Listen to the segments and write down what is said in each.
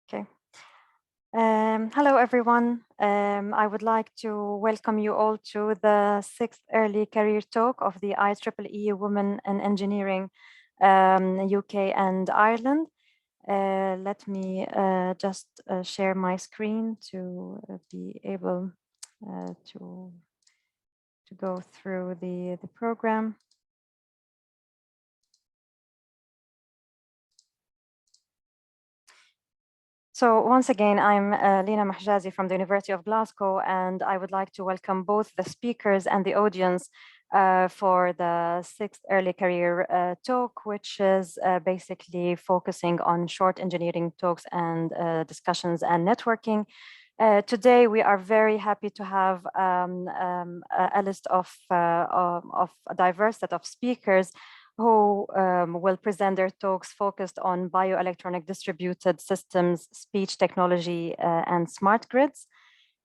Okay. Hello, everyone. I would like to welcome you all to the 6th Early Career Talk of the IEEE Women in Engineering UK and Ireland. Let me just share my screen to be able to go through the program. So once again, I'm Lina Mohjazi from the University of Glasgow, and I would like to welcome both the speakers and the audience for the 6th Early Career Talk, which is basically focusing on short engineering talks and discussions and networking. Today, we are very happy to have a list of a diverse set of speakers who will present their talks focused on bioelectronic distributed systems, speech technology, and smart grids.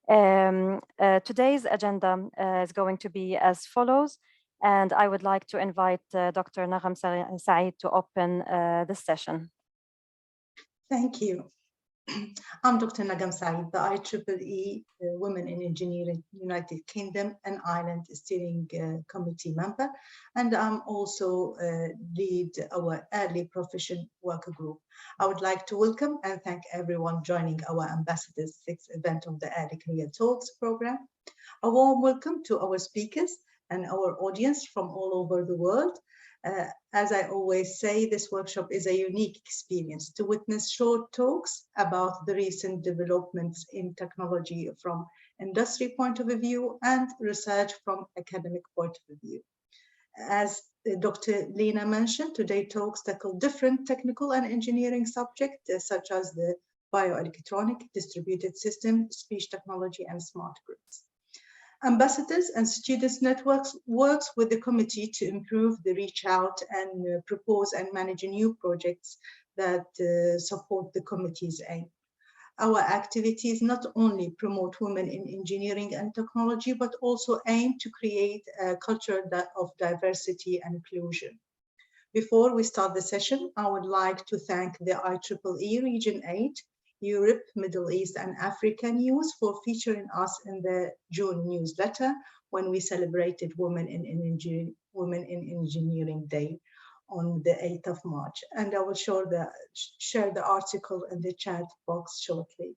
Today's agenda is going to be as follows, and I would like to invite Dr. Nagham Saeed to open this session. Thank you. I'm Dr. Nagham Saeed, the IEEE Women in Engineering United Kingdom and Ireland Steering Committee member, and I'm also lead our early profession worker group. I would like to welcome and thank everyone joining our Ambassadors 6th event of the Early Career Talks program. A warm welcome to our speakers and our audience from all over the world. As I always say, this workshop is a unique experience to witness short talks about the recent developments in technology from industry point of view and research from academic point of view. As Dr. Lina mentioned, today's talks tackle different technical and engineering subjects such as the bioelectronic, distributed system, speech technology, and smart grids. Ambassadors and Students Networks works with the committee to improve the reach out and propose and manage new projects that support the committee's aim. Our activities not only promote women in engineering and technology, but also aim to create a culture of diversity and inclusion. Before we start the session, I would like to thank the IEEE Region 8, Europe, Middle East, and Africa News for featuring us in the June newsletter when we celebrated Women in Engineering Day on the 8th of March. And I will share the article in the chat box shortly.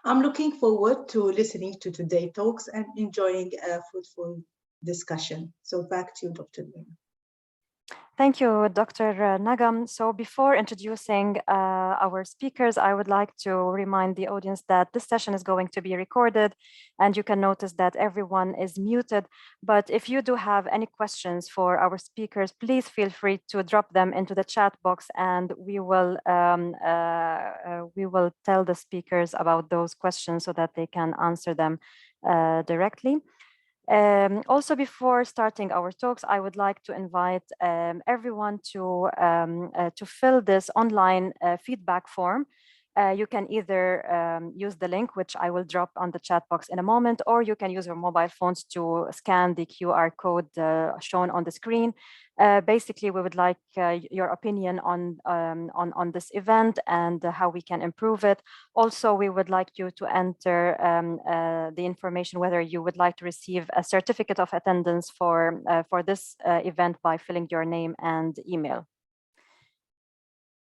I'm looking forward to listening to today's talks and enjoying a fruitful discussion. So back to you, Dr. Lina. Thank you, Dr. Nagham. So before introducing our speakers, I would like to remind the audience that this session is going to be recorded, and you can notice that everyone is muted. But if you do have any questions for our speakers, please feel free to drop them into the chat box, and we will tell the speakers about those questions so that they can answer them directly. Also, before starting our talks, I would like to invite everyone to fill this online feedback form. You can either use the link, which I will drop on the chat box in a moment, or you can use your mobile phones to scan the QR code shown on the screen. Basically, we would like your opinion on this event and how we can improve it. Also, we would like you to enter the information whether you would like to receive a certificate of attendance for this event by filling your name and email.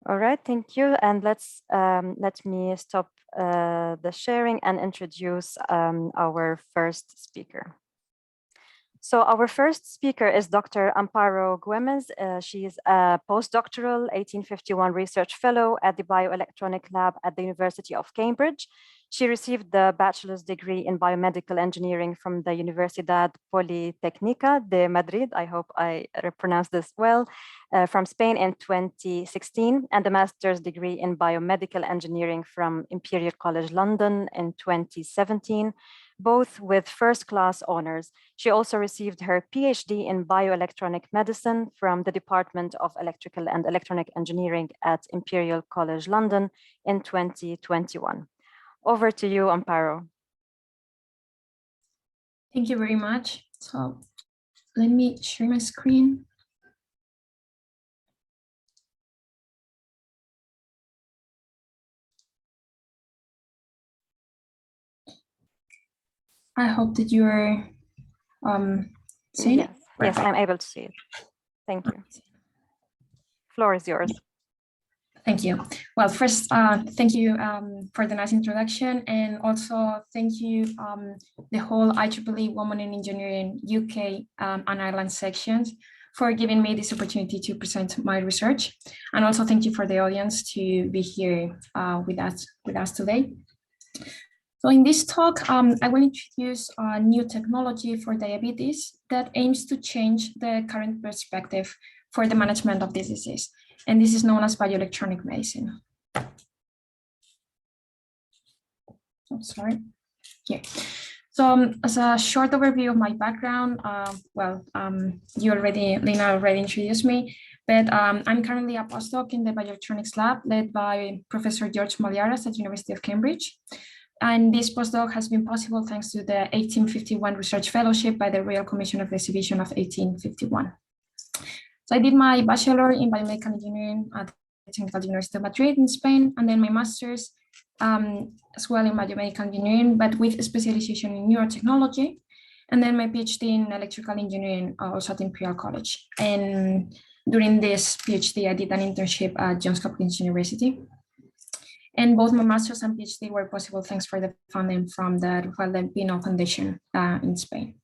All right, thank you. And let me stop the sharing and introduce our first speaker. So our first speaker is Dr. Amparo Güemes. She is a postdoctoral 1851 research fellow at the Bioelectronic Lab at the University of Cambridge. She received the bachelor's degree in biomedical engineering from the Universidad Politécnica de Madrid, I hope I pronounced this well, from Spain in 2016, and the master's degree in biomedical engineering from Imperial College London in 2017, both with first-class honors. She also received her PhD in bioelectronic medicine from the Department of Electrical and Electronic Engineering at Imperial College London in 2021. Over to you, Amparo. Thank you very much. So let me share my screen. I hope that you're seeing Yes, it. yes, Perfect. I'm able to see it. Thank you. Floor is yours. Thank you. Well, first, thank you for the nice introduction, and also thank you the whole IEEE Women in Engineering UK and Ireland sections for giving me this opportunity to present my research, and also thank you for the audience to be here with us today. So in this talk, I will introduce a new technology for diabetes that aims to change the current perspective for the management of this disease. And this is known as bioelectronic medicine. Oh, sorry, here. So as a short overview of my background, Lina already introduced me, but I'm currently a postdoc in the bioelectronics lab led by Professor George Moliaras at University of Cambridge. And this postdoc has been possible thanks to the 1851 Research Fellowship by the Royal Commission of the Exhibition of 1851. So I did my bachelor in biomedical engineering at the Technical University of Madrid in Spain, and then my master's as well in biomedical engineering, but with a specialization in neurotechnology, and then my PhD in electrical engineering also at Imperial College. And during this PhD, I did an internship at Johns Hopkins University. And both my master's and PhD were possible thanks for the funding from the Rafael Pino Foundation in Spain.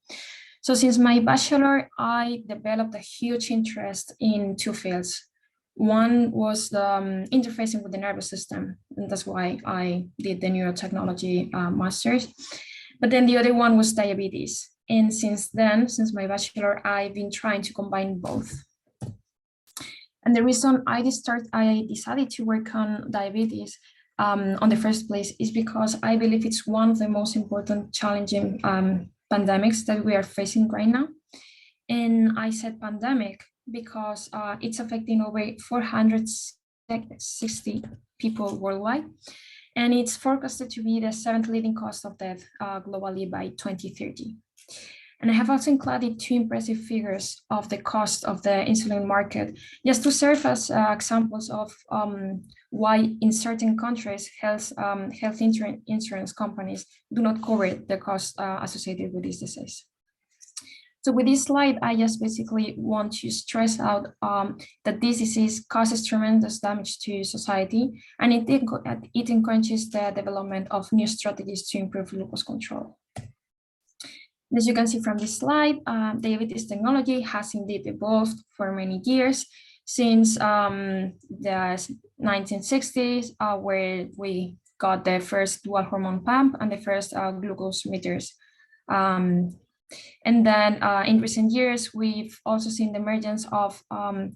So since my bachelor, I developed a huge interest in two fields. One was the interfacing with the nervous system, and that's why I did the neurotechnology master's. But then the other one was diabetes. And since then, since my bachelor, I've been trying to combine both. And the reason I decided to work on diabetes on the first place is because I believe it's one of the most important challenging pandemics that we are facing right now. And I said pandemic because it's affecting over 460 people worldwide. And it's forecasted to be the 7th leading cause of death globally by 2030. And I have also included two impressive figures of the cost of the insulin market, just to serve as examples of why in certain countries health insurance companies do not cover the cost associated with this disease. So with this slide, I just basically want to stress out that this disease causes tremendous damage to society, and it encourages the development of new strategies to improve glucose control. As you can see from this slide, diabetes technology has indeed evolved for many years, since the 1960s, where we got the first dual hormone pump and the first glucose meters. And then in recent years, we've also seen the emergence of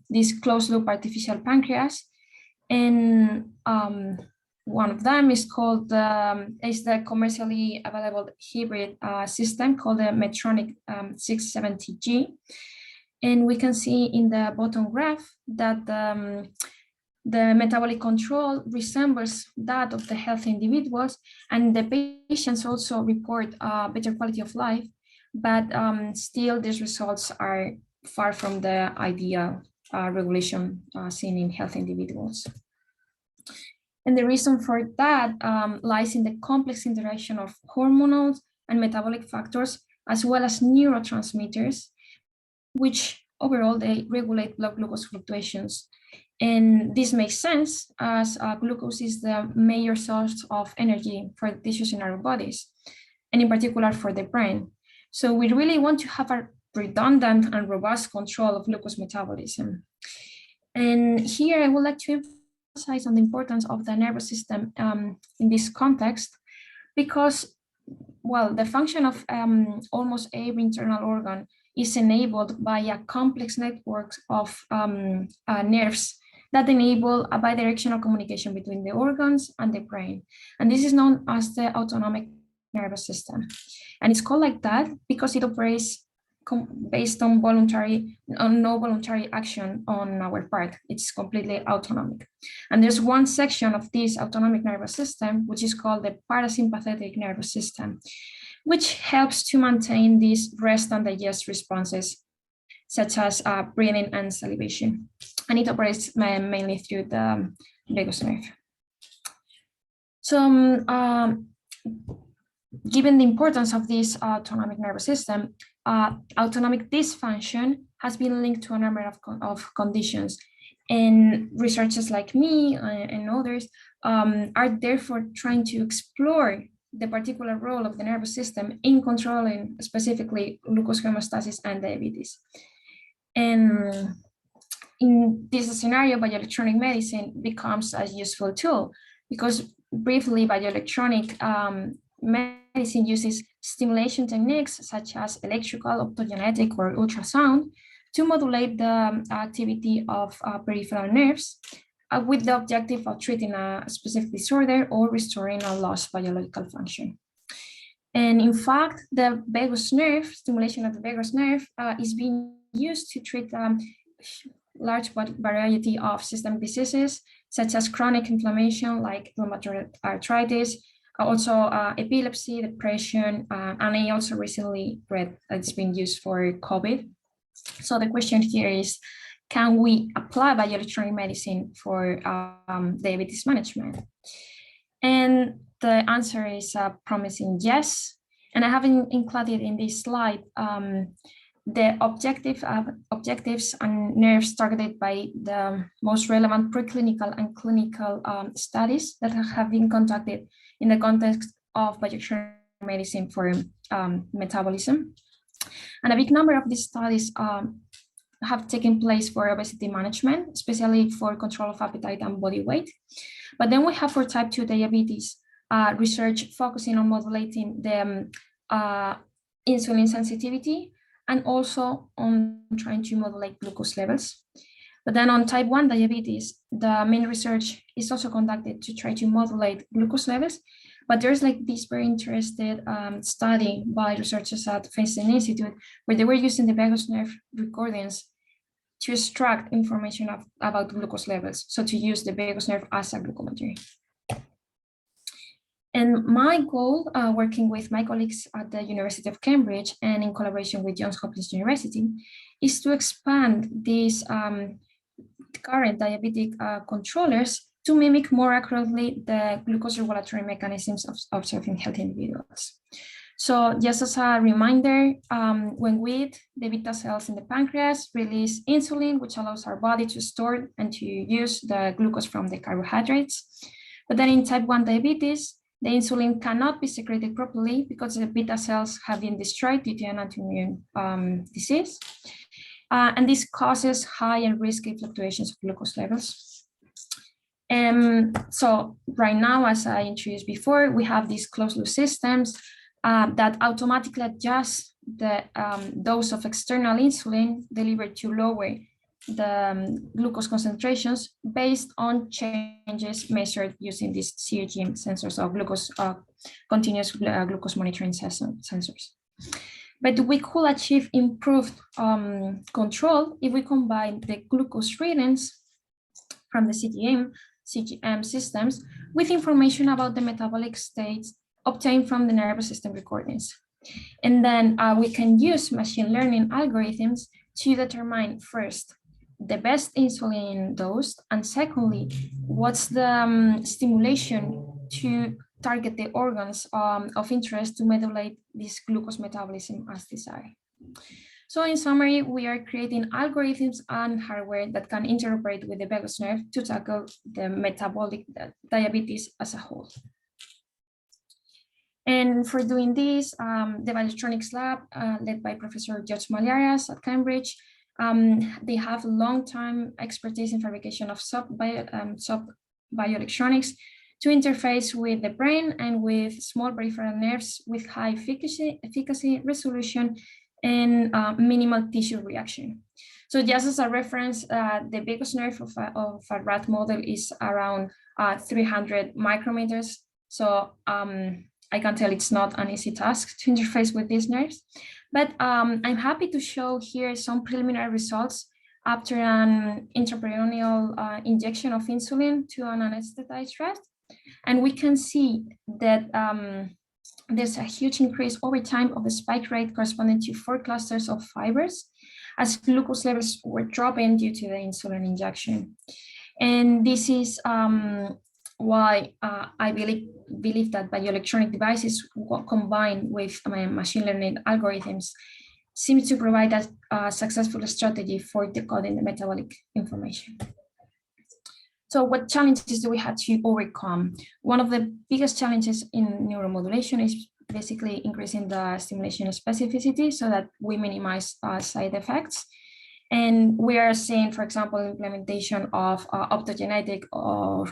this closed loop artificial pancreas. And one of them is called is the commercially available hybrid system called the Medtronic 670G. And we can see in the bottom graph that the metabolic control resembles that of the healthy individuals, and the patients also report better quality of life, but still these results are far from the ideal regulation seen in healthy individuals. And the reason for that lies in the complex interaction of hormonal and metabolic factors, as well as neurotransmitters, which overall they regulate blood glucose fluctuations. And this makes sense as glucose is the major source of energy for the tissues in our bodies, and in particular for the brain. So we really want to have a redundant and robust control of glucose metabolism. And here I would like to emphasize on the importance of the nervous system in this context, because, well, the function of almost every internal organ is enabled by a complex network of nerves that enable a bidirectional communication between the organs and the brain. And this is known as the autonomic nervous system. And it's called like that because it operates based on no voluntary action on our part. It's completely autonomic. And there's one section of this autonomic nervous system, which is called the parasympathetic nervous system, which helps to maintain these rest and digest responses, such as breathing and salivation. And it operates mainly through the vagus nerve. So given the importance of this autonomic nervous system, autonomic dysfunction has been linked to a number of conditions. And researchers like me and others are therefore trying to explore the particular role of the nervous system in controlling specifically glucose homeostasis and diabetes. And in this scenario, bioelectronic medicine becomes a useful tool because briefly, bioelectronic medicine uses stimulation techniques such as electrical, optogenetic, or ultrasound to modulate the activity of peripheral nerves with the objective of treating a specific disorder or restoring a lost biological function. And in fact, the vagus nerve, stimulation of the vagus nerve is being used to treat large variety of systemic diseases, such as chronic inflammation like rheumatoid arthritis, also epilepsy, depression, and I also recently read that it's been used for COVID. So the question here is, can we apply bioelectronic medicine for diabetes management? And the answer is a promising yes. And I have included in this slide the objectives and nerves targeted by the most relevant preclinical and clinical studies that have been conducted in the context of bioelectronic medicine for metabolism. And a big number of these studies have taken place for obesity management, especially for control of appetite and body weight. But then we have for type 2 diabetes, research focusing on modulating the insulin sensitivity and also on trying to modulate glucose levels. But then on type 1 diabetes, the main research is also conducted to try to modulate glucose levels. But there's like this very interested study by researchers at Feinstein Institute, where they were using the vagus nerve recordings to extract information about glucose levels. So to use the vagus nerve as a glucometer. And my goal, working with my colleagues at the University of Cambridge and in collaboration with Johns Hopkins University, is to expand these current diabetic controllers to mimic more accurately the glucose regulatory mechanisms of observing healthy individuals. So just as a reminder, when we eat, the beta cells in the pancreas release insulin, which allows our body to store and to use the glucose from the carbohydrates. But then in type 1 diabetes, the insulin cannot be secreted properly because the beta cells have been destroyed due to an autoimmune disease. And this causes high and risky fluctuations of glucose levels. So right now, as I introduced before, we have these closed loop systems that automatically adjust the dose of external insulin delivered to lower the glucose concentrations based on changes measured using these CGM sensors or glucose continuous glucose monitoring sensors. But we could achieve improved control if we combine the glucose readings from the CGM systems with information about the metabolic states obtained from the nervous system recordings. And then we can use machine learning algorithms to determine first the best insulin dose, and secondly, what's the stimulation to target the organs of interest to modulate this glucose metabolism as desired. So in summary, we are creating algorithms and hardware that can interoperate with the vagus nerve to tackle the metabolic diabetes as a whole. And for doing this, the Bioelectronics Lab, led by Professor George Maliaras at Cambridge, they have long-time expertise in fabrication of bioelectronics to interface with the brain and with small peripheral nerves with high efficacy, resolution, and minimal tissue reaction. So just as a reference, the vagus nerve of a rat model is around 300 micrometers. So I can tell it's not an easy task to interface with these nerves, but I'm happy to show here some preliminary results after an intraperitoneal injection of insulin to an anesthetized rat. And we can see that there's a huge increase over time of the spike rate corresponding to 4 clusters of fibers as glucose levels were dropping due to the insulin injection. And this is why I believe that bioelectronic devices combined with machine learning algorithms seems to provide a successful strategy for decoding the metabolic information. So what challenges do we have to overcome? One of the biggest challenges in neuromodulation is basically increasing the stimulation specificity so that we minimize side effects. And we are seeing, for example, implementation of optogenetic or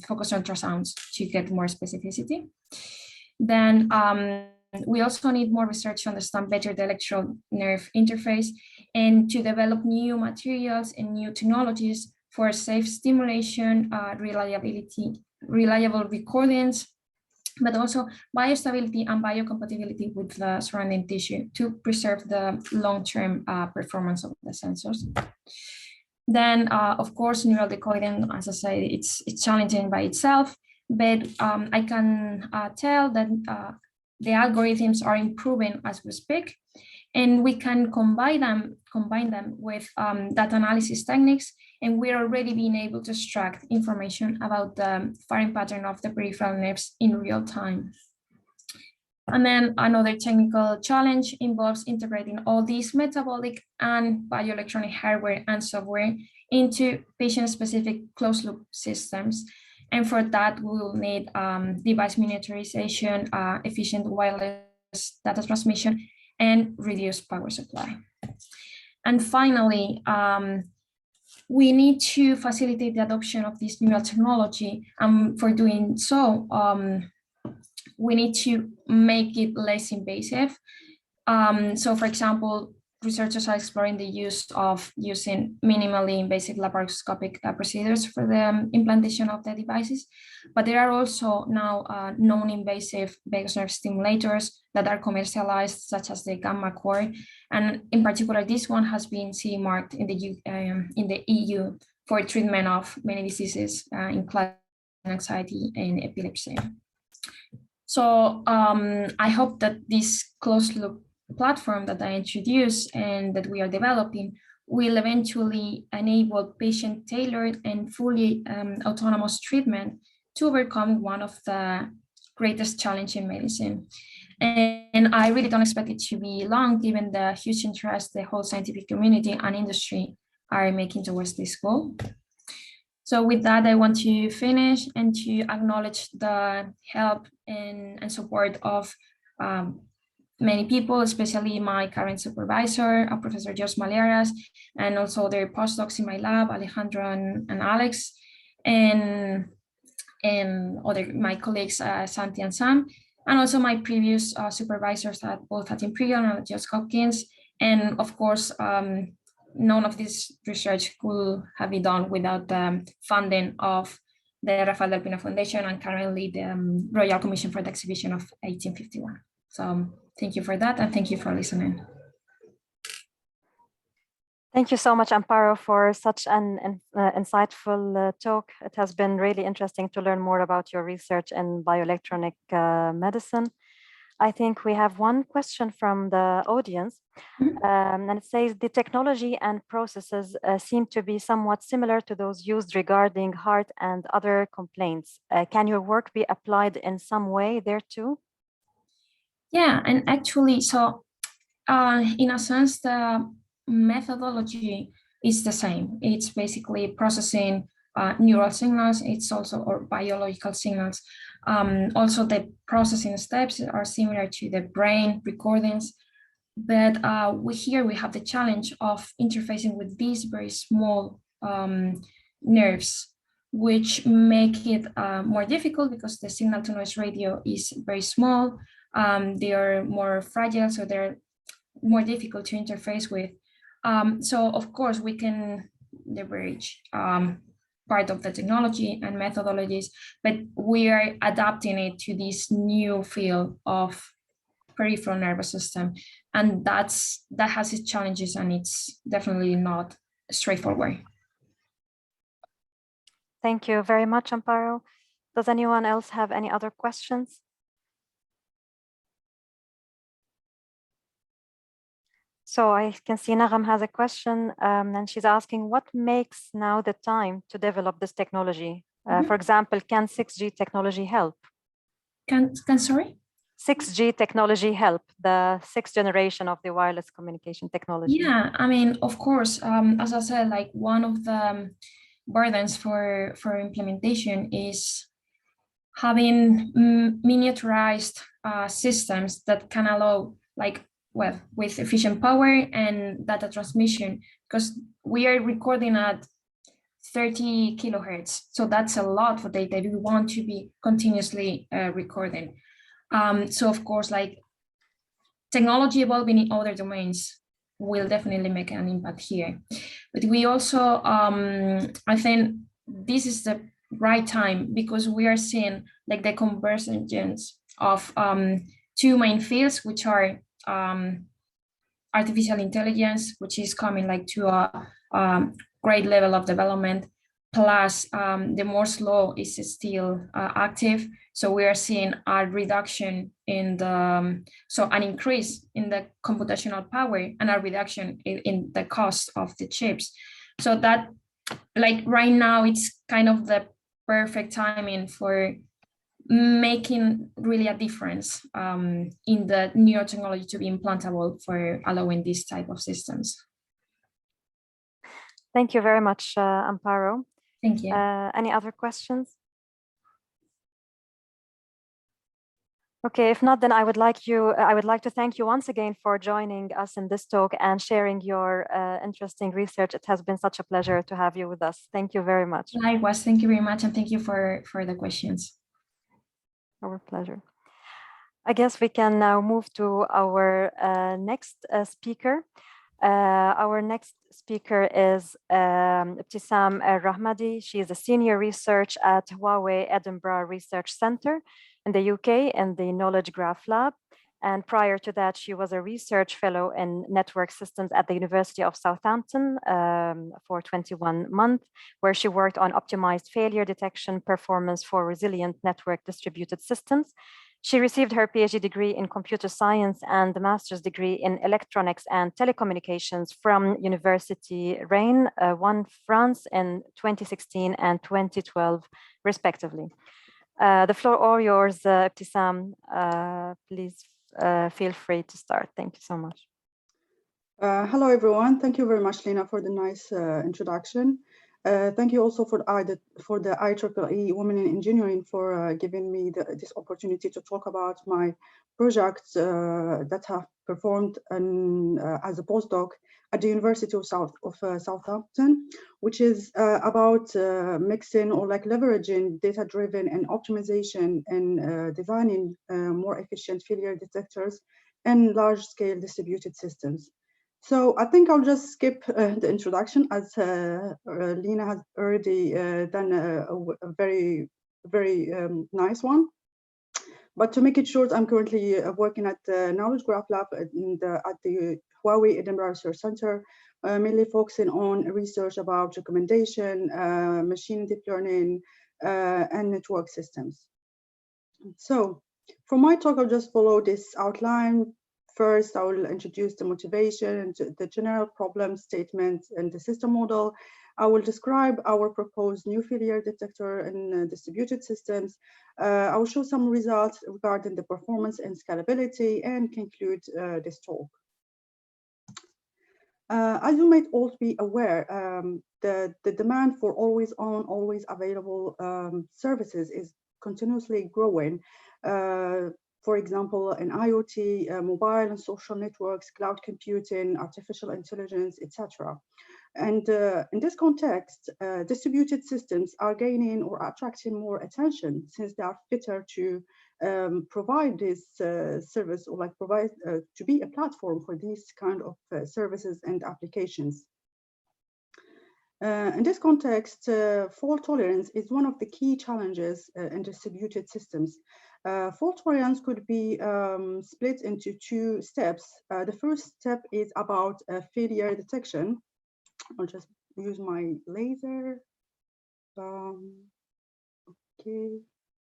focused ultrasounds to get more specificity. Then we also need more research to understand better the electrode nerve interface and to develop new materials and new technologies for safe stimulation, reliable recordings, but also biostability and biocompatibility with the surrounding tissue to preserve the long-term performance of the sensors. Then, of course, neural decoding, as I said, it's challenging by itself, but I can tell that the algorithms are improving as we speak, and we can combine them with data analysis techniques, and we're already being able to extract information about the firing pattern of the peripheral nerves in real time. And then another technical challenge involves integrating all these metabolic and bioelectronic hardware and software into patient-specific closed-loop systems. And for that, we will need device miniaturization, efficient wireless data transmission, and reduced power supply. And finally, we need to facilitate the adoption of this neural technology. And for doing so, we need to make it less invasive. So for example, researchers are exploring the use of using minimally invasive laparoscopic procedures for the implantation of the devices. But there are also now non-invasive vagus nerve stimulators that are commercialized, such as the gamma core. And in particular, this one has been CE marked in the EU for treatment of many diseases, including anxiety and epilepsy. So I hope that this closed loop platform that I introduced and that we are developing will eventually enable patient-tailored and fully autonomous treatment to overcome one of the greatest challenges in medicine. And I really don't expect it to be long, given the huge interest the whole scientific community and industry are making towards this goal. So with that, I want to finish and to acknowledge the help and support of many people, especially my current supervisor, Professor Jos Maliaras, and also their postdocs in my lab, Alejandro and Alex, and my colleagues, Santi and Sam, and also my previous supervisors both at Imperial and at Johns Hopkins. And of course, none of this research could have been done without the funding of the Rafael del Pino Foundation and currently the Royal Commission for the Exhibition of 1851. So thank you for that, and thank you for listening. Thank you so much, Amparo, for such an insightful talk. It has been really interesting to learn more about your research in bioelectronic medicine. I think we have one question from the audience, and it says, the technology and processes seem to be somewhat similar to those used regarding heart and other complaints. Can your work be applied in some way there too? Yeah, and actually, so in a sense, the methodology is the same. It's basically processing neural signals. It's also or biological signals. Also, the processing steps are similar to the brain recordings, but here we have the challenge of interfacing with these very small nerves, which make it more difficult because the signal to noise ratio is very small. They are more fragile, so they're more difficult to interface with. So of course we can leverage part of the technology and methodologies, but we are adapting it to this new field of peripheral nervous system, and that has its challenges, and it's definitely not straightforward. Thank you very much, Amparo. Does anyone else have any other questions? So I can see Nagham has a question, and she's asking, what makes now the time to develop this technology? For example, can 6G technology help? Sorry? 6G technology help, the sixth generation of the wireless communication technology? Yeah, I mean, of course, as I said, like one of the burdens for implementation is having miniaturized systems that can allow, like, well, with efficient power and data transmission, because we are recording at 30 kilohertz. So that's a lot for data. We want to be continuously recording. So of course, like, technology evolving in other domains will definitely make an impact here. But we also, I think this is the right time, because we are seeing like the convergence of two main fields, which are artificial intelligence, which is coming like to a great level of development, plus the Moore's law is still active. So we are seeing a reduction in the, so an increase in the computational power and a reduction in the cost of the chips. So that, like, right now, it's kind of the perfect timing for making really a difference in the new technology to be implantable for allowing these type of systems. Thank you very much, Amparo. Thank you. Any other questions? Okay, if not, then I would like to thank you once again for joining us in this talk and sharing your interesting research. It has been such a pleasure to have you with us. Thank you very much. Likewise, thank you very much, and thank you for the questions. Our pleasure. I guess we can now move to our next speaker. Our next speaker is Btissam Er-Rahmadi. She is a senior research at Huawei Edinburgh Research Centre in the UK in the Knowledge Graph Lab. And prior to that, she was a research fellow in network systems at the University of Southampton for 21 months, where she worked on optimized failure detection performance for resilient network distributed systems. She received her PhD degree in computer science and the master's degree in electronics and telecommunications from University Rennes 1 France in 2016 and 2012, respectively. The floor all yours, Btissam. Please feel free to start. Thank you so much. Hello, everyone. Thank you very much, Lina, for the nice introduction. Thank you also for the IEEE Women in Engineering for giving me this opportunity to talk about my project that have performed as a postdoc at the University of Southampton, which is about mixing or like leveraging data-driven and optimization and designing more efficient failure detectors and large-scale distributed systems. So I think I'll just skip the introduction, as Lina has already done a very, very nice one. But to make it short, I'm currently working at the Knowledge Graph Lab at the Huawei Edinburgh Research Centre, mainly focusing on research about recommendation, machine deep learning, and network systems. So for my talk, I'll just follow this outline. First, I will introduce the motivation, the general problem statement, and the system model. I will describe our proposed new failure detector and distributed systems. I will show some results regarding the performance and scalability, and conclude this talk. As you might all be aware, the demand for always on, always available services is continuously growing. For example, in IoT, mobile and social networks, cloud computing, artificial intelligence, etc. And in this context, distributed systems are gaining or attracting more attention, since they are fitter to provide this service, or like provide to be a platform for these kind of services and applications. In this context, fault tolerance is one of the key challenges in distributed systems. Fault tolerance could be split into two steps. The first step is about failure detection. I'll just use my laser. Okay.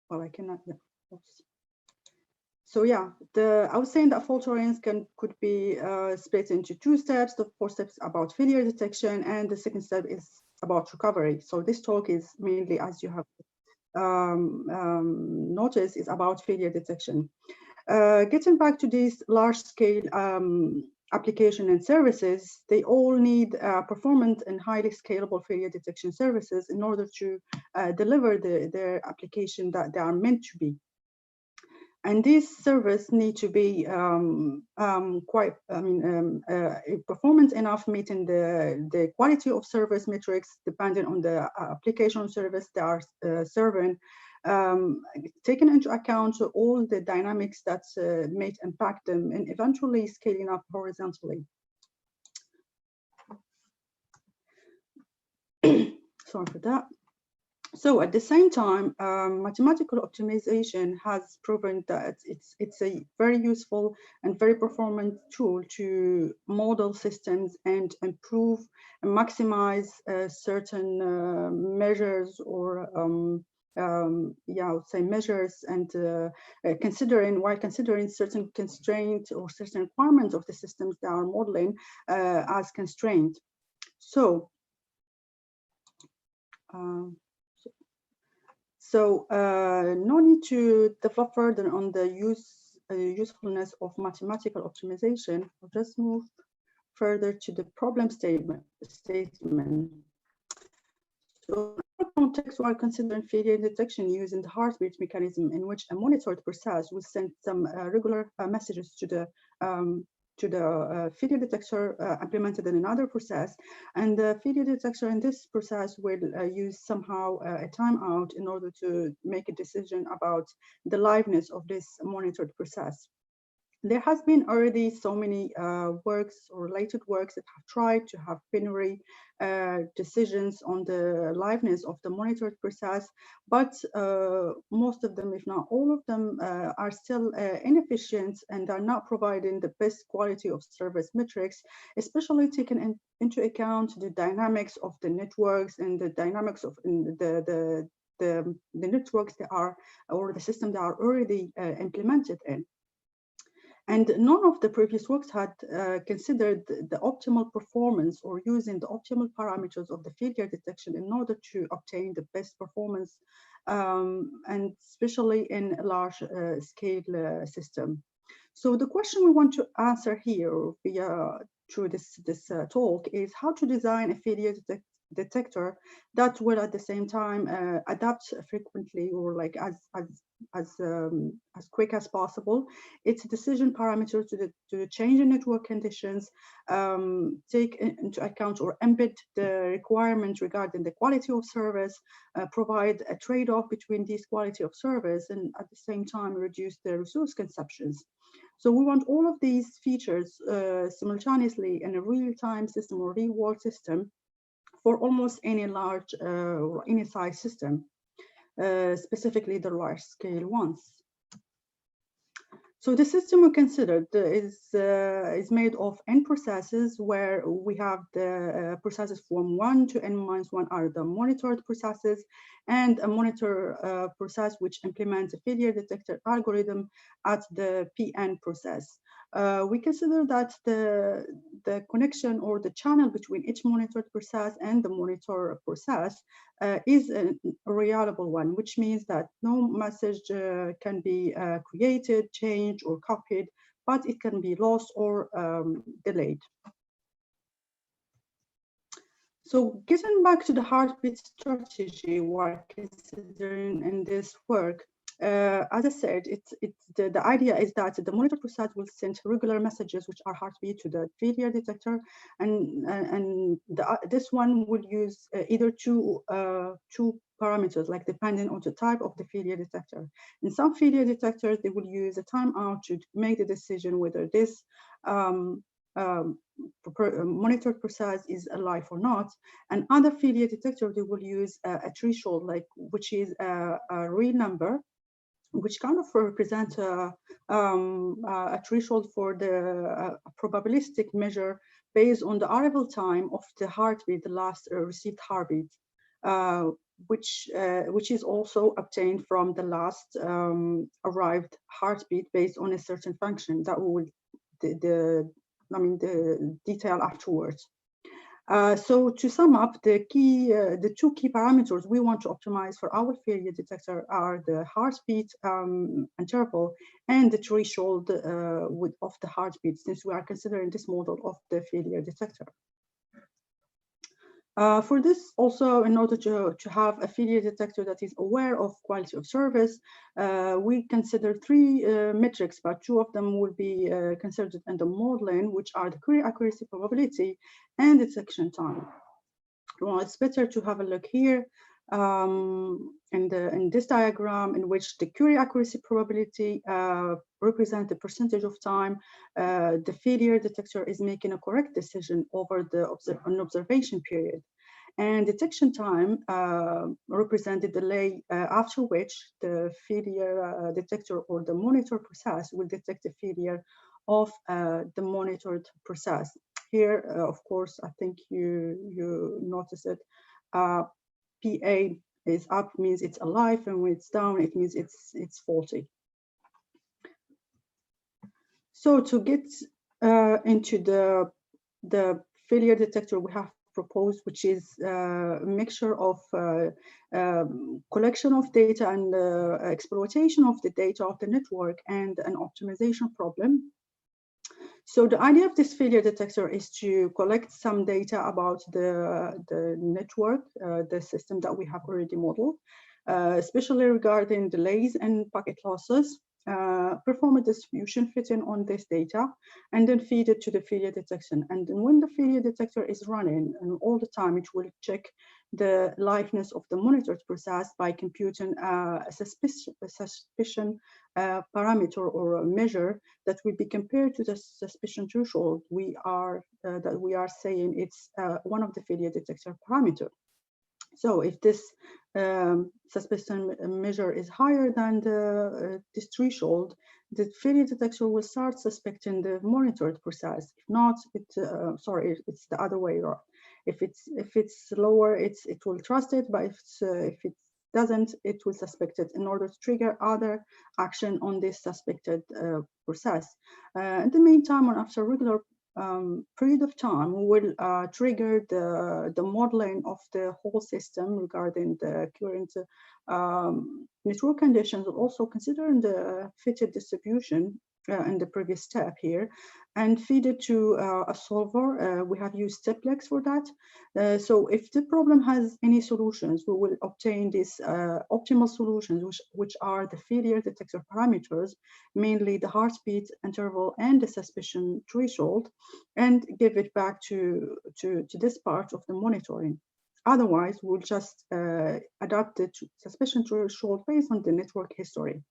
Well, I cannot. Yeah. Oops. So yeah, I was saying that fault tolerance could be split into two steps. The first step is about failure detection, and the second step is about recovery. So this talk is mainly, as you have notice is about failure detection. Getting back to these large-scale application and services, they all need performant and highly scalable failure detection services in order to deliver their application that they are meant to be. And these services need to be performant enough, meeting the quality of service metrics depending on the application service they are serving, taking into account all the dynamics that may impact them, and eventually scaling up horizontally. Sorry for that. So at the same time, mathematical optimization has proven that it's a very useful and very performant tool to model systems and improve and maximize certain measures or I would say measures, and while considering certain constraints or certain requirements of the systems that are modeling as constrained. So. No need to develop further on the usefulness of mathematical optimization. I'll just move further to the problem statement. So in our context, while considering failure detection using the heartbeat mechanism, in which a monitored process will send some regular messages to the failure detector implemented in another process, and the failure detector in this process will use somehow a timeout in order to make a decision about the liveness of this monitored process. There has been already so many works or related works that have tried to have binary decisions on the liveness of the monitored process, but most of them, if not all of them, are still inefficient and are not providing the best quality of service metrics, especially taking into account the dynamics of the networks and the dynamics of the networks that are, or the system that are already implemented in. And none of the previous works had considered the optimal performance or using the optimal parameters of the failure detection in order to obtain the best performance, and especially in a large scale system. So the question we want to answer here through this talk is how to design a failure detector that will at the same time adapt frequently, or like as quick as possible, its decision parameters to the change in network conditions, take into account or embed the requirement regarding the quality of service, provide a trade-off between these quality of service, and at the same time reduce the resource consumptions. So we want all of these features simultaneously in a real-time system or real-world system for almost any large or any size system, specifically the large-scale ones. So the system we considered is made of n processes, where we have the processes from 1 to n-1 are the monitored processes, and a monitor process which implements a failure detector algorithm at the pn process. We consider that the connection or the channel between each monitored process and the monitor process is a reliable one, which means that no message can be created, changed, or copied, but it can be lost or delayed. So getting back to the heartbeat strategy while considering in this work, as I said, the idea is that the monitor process will send regular messages which are heartbeat to the failure detector, and this one would use either two parameters, like depending on the type of the failure detector. In some failure detectors, they will use a timeout to make the decision whether this monitored process is alive or not. And other failure detector, they will use a threshold, which is a real number, which kind of represent a threshold for the probabilistic measure based on the arrival time of the heartbeat, the last received heartbeat, which is also obtained from the last arrived heartbeat based on a certain function that we will the detail afterwards. So to sum up, the two key parameters we want to optimize for our failure detector are the heartbeat interval and the threshold of the heartbeat, since we are considering this model of the failure detector. For this, also, in order to have a failure detector that is aware of quality of service, we consider three metrics, but two of them will be considered in the modeling, which are the query accuracy probability and detection time. Well, it's better to have a look here in this diagram, in which the query accuracy probability represents the percentage of time the failure detector is making a correct decision over an observation period. And detection time represents the delay after which the failure detector or the monitor process will detect the failure of the monitored process. Here, of course, I think you notice it. PA is up means it's alive, and when it's down, it means it's faulty. So to get into the failure detector we have proposed, which is a mixture of collection of data and exploitation of the data of the network and an optimization problem. So the idea of this failure detector is to collect some data about the network, the system that we have already modeled, especially regarding delays and packet losses, perform a distribution fitting on this data, and then feed it to the failure detection. And then when the failure detector is running, and all the time it will check the liveness of the monitored process by computing a suspicion parameter or a measure that will be compared to the suspicion threshold that we are saying it's one of the failure detector parameter. So if this suspicion measure is higher than this threshold, the failure detector will start suspecting the monitored process. If not, it's the other way around. If it's lower, it will trust it, but if it doesn't, it will suspect it in order to trigger other action on this suspected process. In the meantime, after regular period of time, we will trigger the modeling of the whole system regarding the current network conditions, also considering the fitted distribution in the previous step here, and feed it to a solver. We have used Steplex for that. So if the problem has any solutions, we will obtain these optimal solutions, which are the failure detector parameters, mainly the heartbeat interval and the suspicion threshold, and give it back to this part of the monitoring. Otherwise, we'll just adapt the suspicion threshold based on the network history.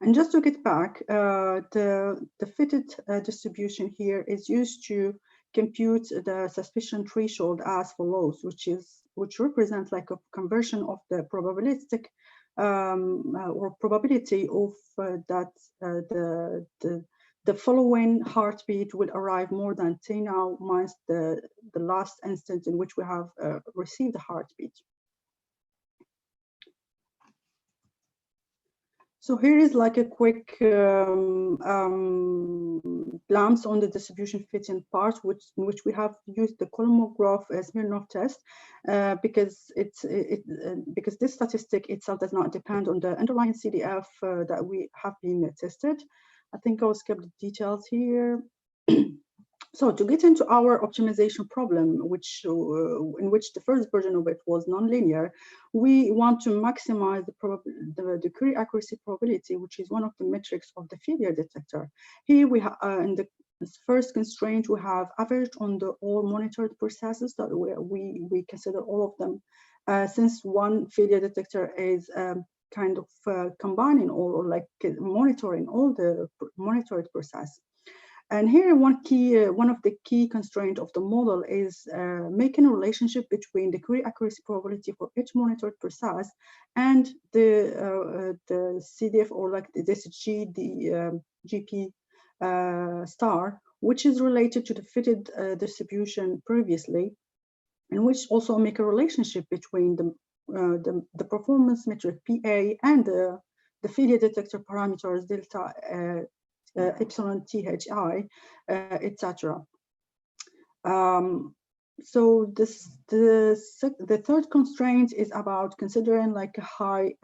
And just to get back, the fitted distribution here is used to compute the suspicion threshold as follows, which represents like a conversion of the probabilistic or probability of that the following heartbeat will arrive more than 10 now minus the last instant in which we have received the heartbeat. So here is like a quick glance on the distribution fitting part, in which we have used the Kolmogorov Smirnov test because because this statistic itself does not depend on the underlying CDF that we have been tested. I think I'll skip the details here. So to get into our optimization problem, in which the first version of it was nonlinear, we want to maximize the query accuracy probability, which is one of the metrics of the failure detector. Here we have in the first constraint, we have averaged on the all monitored processes that we consider all of them, since one failure detector is kind of combining or like monitoring all the monitored process. And here, one of the key constraints of the model is making a relationship between the query accuracy probability for each monitored process and the CDF or like this GP star, which is related to the fitted distribution previously, and which also make a relationship between the performance metric PA and the failure detector parameters delta epsilon THI, etc. So the third constraint is about considering like a high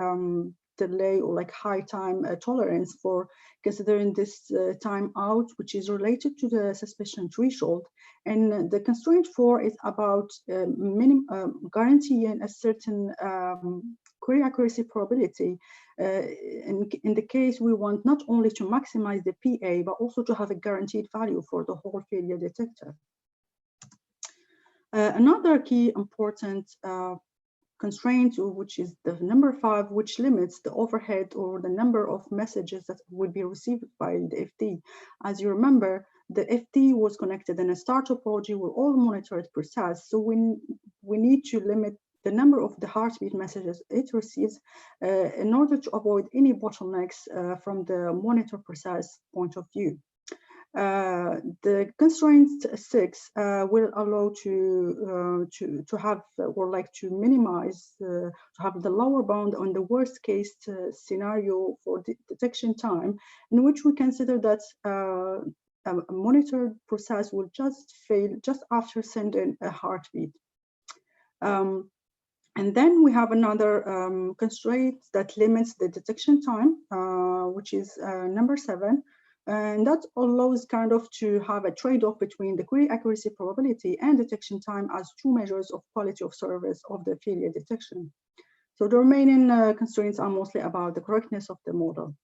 delay or like high time tolerance for considering this time out, which is related to the suspicion threshold. And the constraint 4 is about guaranteeing a certain query accuracy probability. In the case we want not only to maximize the PA, but also to have a guaranteed value for the whole failure detector. Another key important constraint, which is the number 5, which limits the overhead or the number of messages that would be received by the FD. As you remember, the FD was connected in a star topology with all monitored process. So we need to limit the number of the heartbeat messages it receives in order to avoid any bottlenecks from the monitor process point of view. The constraint 6 will allow to have or like to minimize to have the lower bound on the worst case scenario for detection time, in which we consider that a monitored process will just fail just after sending a heartbeat. And then we have another constraint that limits the detection time, which is number 7. And that allows kind of to have a trade-off between the query accuracy probability and detection time as 2 measures of quality of service of the failure detection. So the remaining constraints are mostly about the correctness of the model.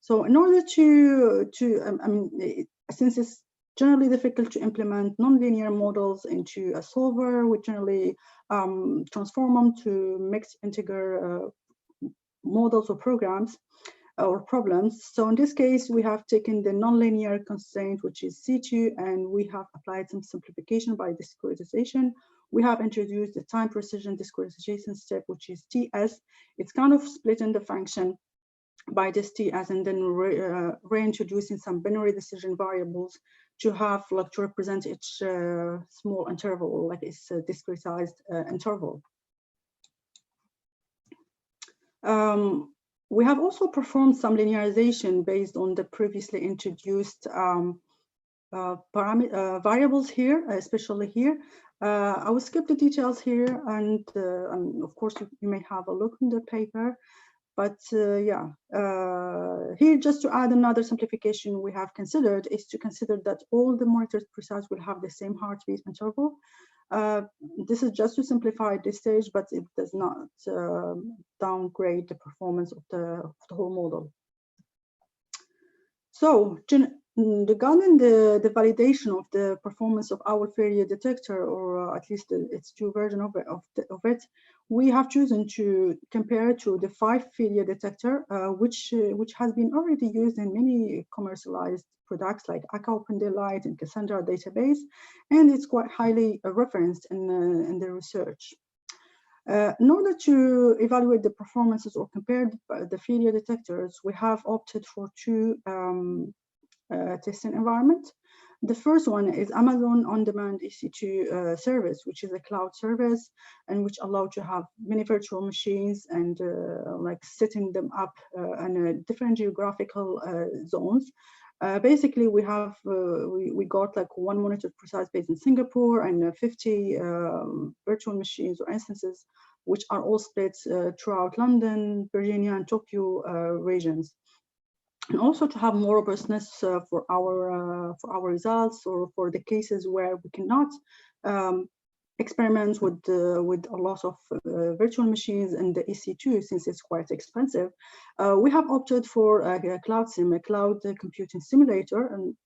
So in order since it's generally difficult to implement nonlinear models into a solver, we generally transform them to mixed integer models or programs or problems. So in this case, we have taken the nonlinear constraint, which is C2, and we have applied some simplification by discretization. We have introduced the time precision discretization step, which is TS. It's kind of splitting the function by this TS and then reintroducing some binary decision variables to have like to represent each small interval, like it's a discretized interval. We have also performed some linearization based on the previously introduced variables here, especially here. I will skip the details here, and of course you may have a look in the paper. But here just to add another simplification we have considered is to consider that all the monitored process will have the same heartbeat interval. This is just to simplify this stage, but it does not downgrade the performance of the whole model. So regarding the validation of the performance of our failure detector, or at least its 2 versions of it, we have chosen to compare to the 5 failure detector, which has been already used in many commercialized products like Akka OpenDaylight and Cassandra database, and it's quite highly referenced in the research. In order to evaluate the performances or compare the failure detectors, we have opted for 2 testing environments. The first one is Amazon On-Demand EC2 service, which is a cloud service and which allows to have many virtual machines and like setting them up in different geographical zones. Basically, we have we got like 1 monitored process based in Singapore and 50 virtual machines or instances, which are all split throughout London, Virginia, and Tokyo regions. And also to have more robustness for our results, or for the cases where we cannot experiment with a lot of virtual machines and the EC2, since it's quite expensive. We have opted for a cloud sim, a cloud computing simulator, and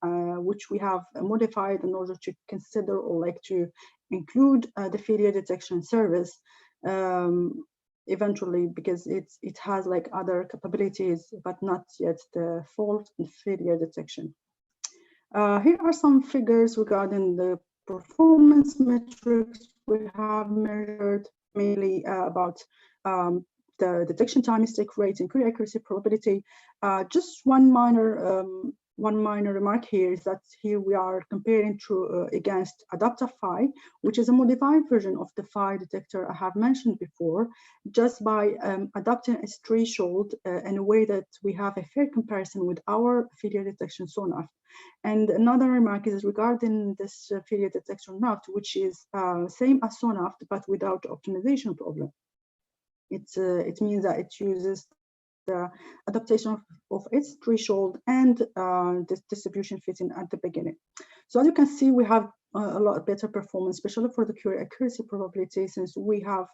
which we have modified in order to consider or like to include the failure detection service eventually, because it has like other capabilities, but not yet the fault and failure detection. Here are some figures regarding the performance metrics we have measured, mainly about the detection time, mistake rate, and query accuracy probability. Just one minor one minor remark here is that here we are comparing to against Adapter Phi, which is a modified version of the Phi detector I have mentioned before, just by adapting its threshold in a way that we have a fair comparison with our failure detection SONAF. And another remark is regarding this failure detection NAFT, which is same as SONAFT, but without optimization problem. It means that it uses the adaptation of its threshold and this distribution fitting at the beginning. So as you can see, we have a lot better performance, especially for the query accuracy probability, since we have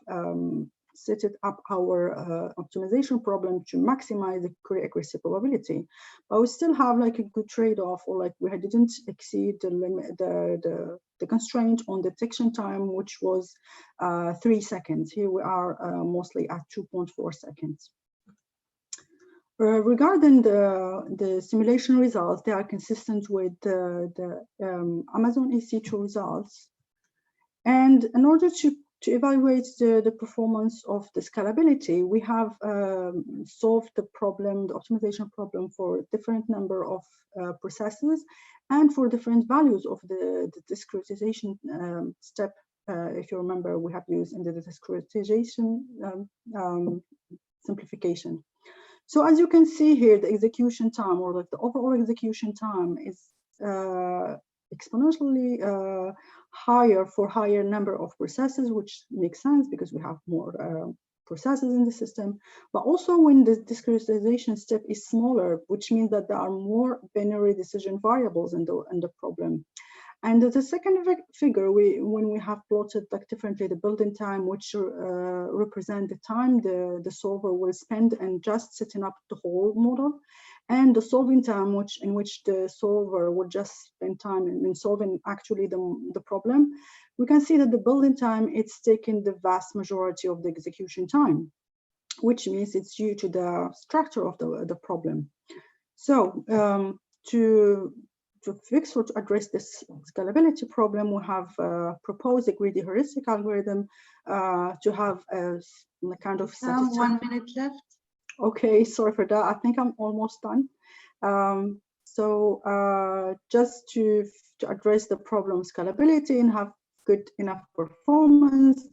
set it up our optimization problem to maximize the query accuracy probability. But we still have like a good trade-off, or like we didn't exceed the limit, the constraint on detection time, which was 3 seconds. Here we are mostly at 2.4 seconds. Regarding the simulation results, they are consistent with the Amazon EC2 results. And in order to evaluate the performance of the scalability, we have solved the problem, the optimization problem, for a different number of processes and for different values of the discretization step. If you remember, we have used in the discretization simplification. So as you can see here, the execution time, or like the overall execution time, is exponentially higher for higher number of processes, which makes sense because we have more processes in the system. But also when the discretization step is smaller, which means that there are more binary decision variables in the problem. And the second figure, when we have plotted like differently the building time, which represent the time the solver will spend in just setting up the whole model, and the solving time, in which the solver will just spend time in solving actually the problem, we can see that the building time, it's taking the vast majority of the execution time, which means it's due to the structure of the problem. So to fix or to address this scalability problem, we have proposed a greedy heuristic algorithm to have a kind of 1 minute left. Okay, sorry for that. I think I'm almost done. Just to address the problem scalability and have good enough performance.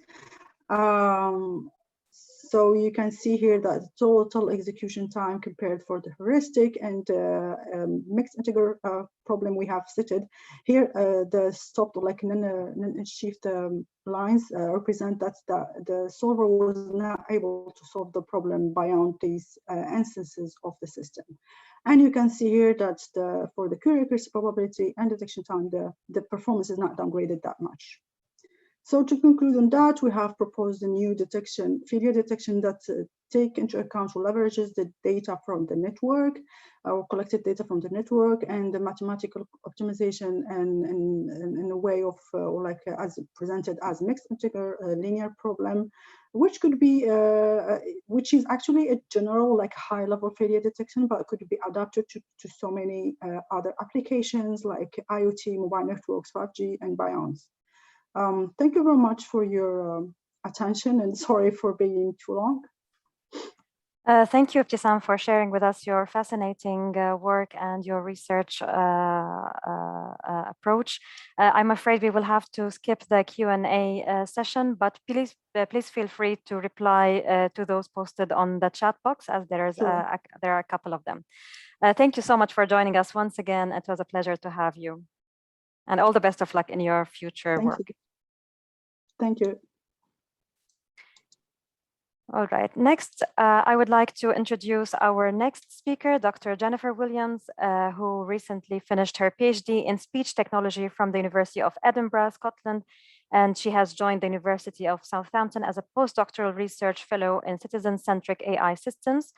So you can see here that the total execution time compared for the heuristic and mixed integer problem we have cited here, the stopped like non-achieved lines represent that the solver was not able to solve the problem beyond these instances of the system. And you can see here that for the query accuracy probability and detection time, the performance is not downgraded that much. So to conclude on that, we have proposed a new failure detection that take into account or leverages the data from the network, or collected data from the network, and the mathematical optimization and in a way of as presented as mixed integer linear problem, which could be which is actually a general like high level failure detection, but could be adapted to so many other applications like IoT, mobile networks, 5G, and beyond. Thank you very much for your attention, and sorry for being too long. Thank you, Btissam, for sharing with us your fascinating work and your research approach. I'm afraid we will have to skip the Q&A session, but please feel free to reply to those posted on the chat box, as there are a couple of them. Thank you so much for joining us once again. It was a pleasure to have you. And all the best of luck in your future work. Thank you. All right, next, I would like to introduce our next speaker, Dr. Jennifer Williams, who recently finished her PhD in speech technology from the University of Edinburgh, Scotland, and she has joined the University of Southampton as a postdoctoral research fellow in citizen-centric AI systems.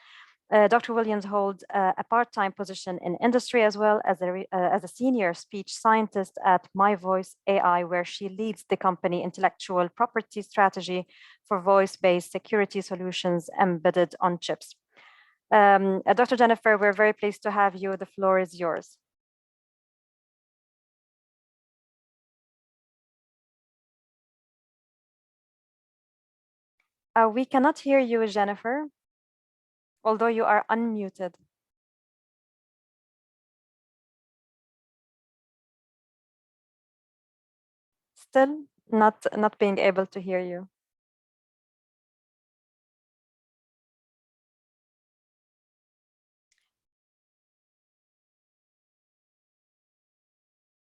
Dr. Williams holds a part-time position in industry as well as a senior speech scientist at My Voice AI, where she leads the company intellectual property strategy for voice-based security solutions embedded on chips. Dr. Jennifer, we're very pleased to have you. The floor is yours. We cannot hear you, Jennifer, although you are unmuted. still not being able to hear you.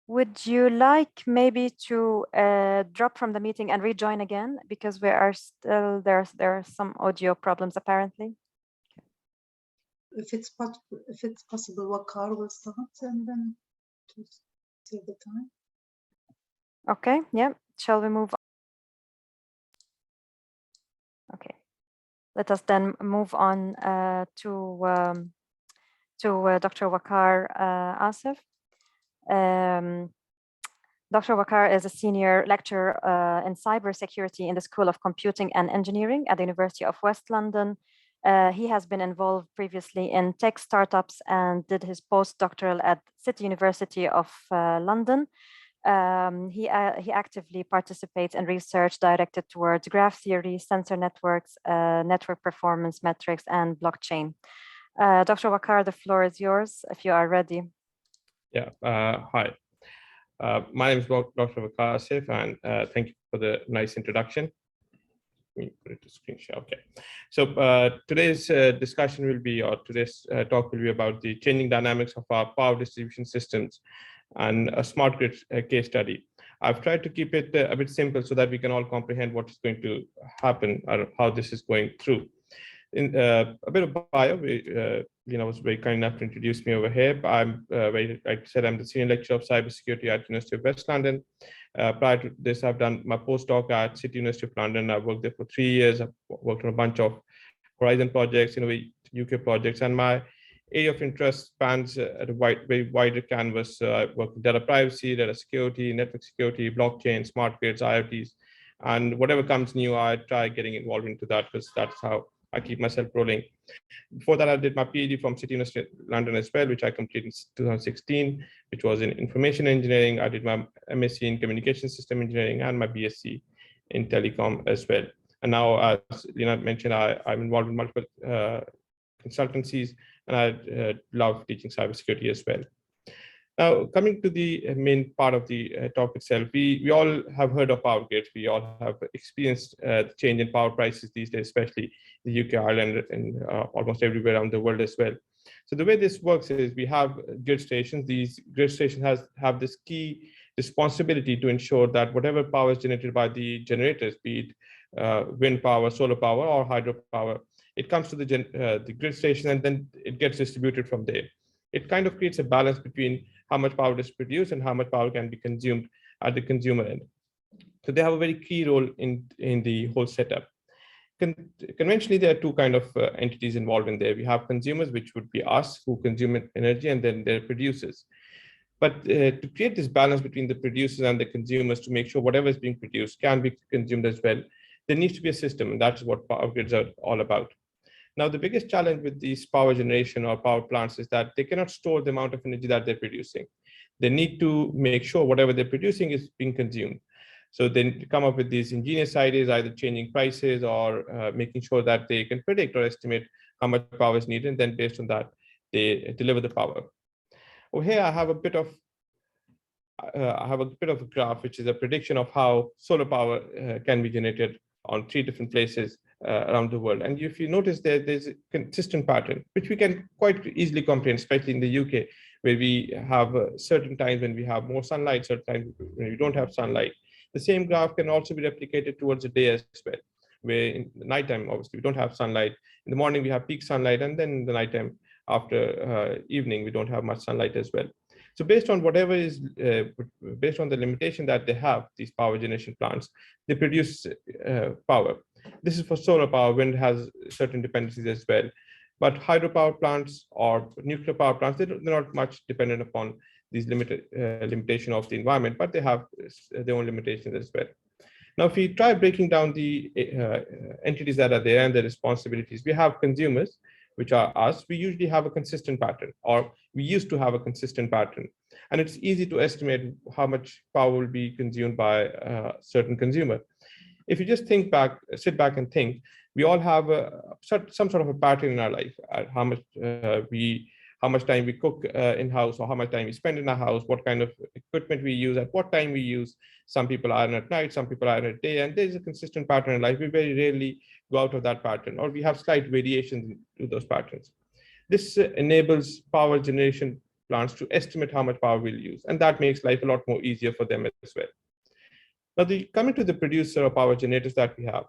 Would you like maybe to drop from the meeting and rejoin again, because we are still there are some audio problems apparently. If it's possible, Waqar will start and then just take the time. Okay, yeah. Shall we move on? Okay. Let us then move on to Dr. Waqar Asif. Dr. Waqar is a senior lecturer in cybersecurity in the School of Computing and Engineering at the University of West London. He has been involved previously in tech startups and did his postdoctoral at City University of London. He actively participates in research directed towards graph theory, sensor networks, network performance metrics, and blockchain. Dr. Waqar, the floor is yours if you are ready. Yeah, hi. My name is Dr. Waqar Asif, and thank you for the nice introduction. Let me put it to screen share. Okay. So today's discussion will be, or today's talk will be about the changing dynamics of our power distribution systems and a smart grid case study. I've tried to keep it a bit simple so that we can all comprehend what is going to happen or how this is going through. In a bit of bio, Lina was very kind enough to introduce me over here. I'm like I said, I'm the senior lecturer of cybersecurity at University of West London. Prior to this, I've done my postdoc at City University of London. I've worked there for 3 years. I've worked on a bunch of Horizon projects, UK projects, and my area of interest spans at a very wider canvas. I work with data privacy, data security, network security, blockchain, smart grids, IoTs, and whatever comes new, I try getting involved into that because that's how I keep myself rolling. Before that, I did my PhD from City University of London as well, which I completed in 2016, which was in information engineering. I did my MSc in communication system engineering and my BSc in telecom as well. And now, as Lina mentioned, I'm involved in multiple consultancies, and I love teaching cybersecurity as well. Now, coming to the main part of the talk itself, we all have heard of power grids. We all have experienced the change in power prices these days, especially the UK, Ireland, and almost everywhere around the world as well. So the way this works is we have grid stations. These grid stations have this key responsibility to ensure that whatever power is generated by the generators, be it wind power, solar power, or hydropower, it comes to the grid station and then it gets distributed from there. It kind of creates a balance between how much power is produced and how much power can be consumed at the consumer end. So they have a very key role in the whole setup. Conventionally, there are two kind of entities involved in there. We have consumers, which would be us who consume energy, and then there are producers. But to create this balance between the producers and the consumers to make sure whatever is being produced can be consumed as well, there needs to be a system, and that's what power grids are all about. Now, the biggest challenge with these power generation or power plants is that they cannot store the amount of energy that they're producing. They need to make sure whatever they're producing is being consumed. So they come up with these ingenious ideas, either changing prices or making sure that they can predict or estimate how much power is needed. And then based on that, they deliver the power. Over here, I have a bit of a graph, which is a prediction of how solar power can be generated on 3 different places around the world. And if you notice there's a consistent pattern, which we can quite easily comprehend, especially in the UK, where we have certain times when we have more sunlight, certain times when we don't have sunlight. The same graph can also be replicated towards the day as well, where in the nighttime, obviously, we don't have sunlight. In the morning, we have peak sunlight, and then in the nighttime, after evening, we don't have much sunlight as well. So based on whatever is, based on the limitation that they have, these power generation plants, they produce power. This is for solar power. Wind has certain dependencies as well. But hydropower plants or nuclear power plants, they're not much dependent upon these limitation of the environment, but they have their own limitations as well. Now, if we try breaking down the entities that are there and their responsibilities, we have consumers, which are us. We usually have a consistent pattern, or we used to have a consistent pattern. And it's easy to estimate how much power will be consumed by a certain consumer. If you just sit back and think, we all have some sort of a pattern in our life, how how much time we cook in-house, or how much time we spend in our house, what kind of equipment we use, at what time we use. Some people iron at night, some people iron at day, and there's a consistent pattern in life. We very rarely go out of that pattern, or we have slight variations to those patterns. This enables power generation plants to estimate how much power we'll use, and that makes life a lot more easier for them as well. Now, coming to the producer of power generators that we have,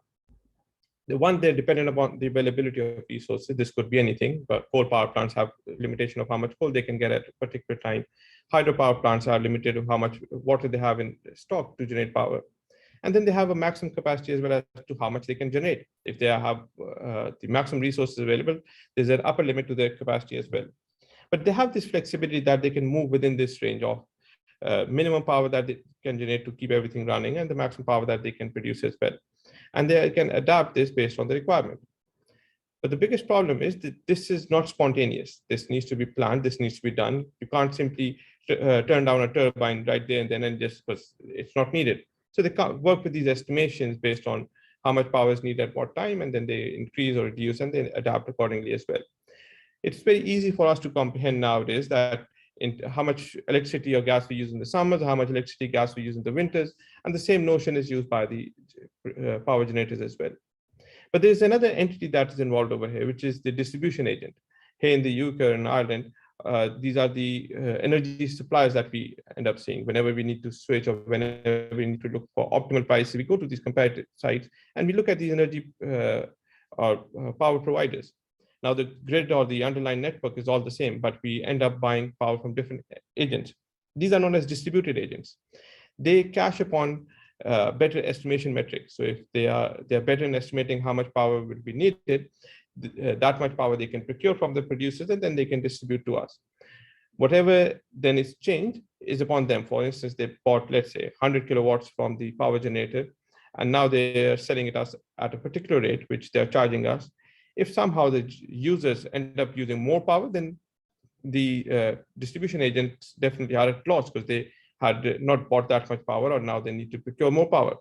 the one, they're dependent upon the availability of resources. This could be anything, but coal power plants have a limitation of how much coal they can get at a particular time. Hydropower plants are limited to how much water they have in stock to generate power. And then they have a maximum capacity as well as to how much they can generate. If they have the maximum resources available, there's an upper limit to their capacity as well. But they have this flexibility that they can move within this range of minimum power that they can generate to keep everything running, and the maximum power that they can produce as well. And they can adapt this based on the requirement. But the biggest problem is that this is not spontaneous. This needs to be planned. This needs to be done. You can't simply turn down a turbine right there and then, and just because it's not needed. So they can't work with these estimations based on how much power is needed at what time, and then they increase or reduce, and they adapt accordingly as well. It's very easy for us to comprehend nowadays that in how much electricity or gas we use in the summers, how much electricity gas we use in the winters, and the same notion is used by the power generators as well. But there's another entity that is involved over here, which is the distribution agent. Here in the UK and Ireland, these are the energy suppliers that we end up seeing. Whenever we need to switch, or whenever we need to look for optimal prices, we go to these comparative sites and we look at these energy or power providers. Now, the grid or the underlying network is all the same, but we end up buying power from different agents. These are known as distributed agents. They cash upon better estimation metrics. So if they're better in estimating how much power will be needed, that much power they can procure from the producers, and then they can distribute to us. Whatever then is changed is upon them. For instance, they bought, let's say, 100 kilowatts from the power generator, and now they're selling it us at a particular rate, which they're charging us. If somehow the users end up using more power, then the distribution agents definitely are at loss because they had not bought that much power, or now they need to procure more power.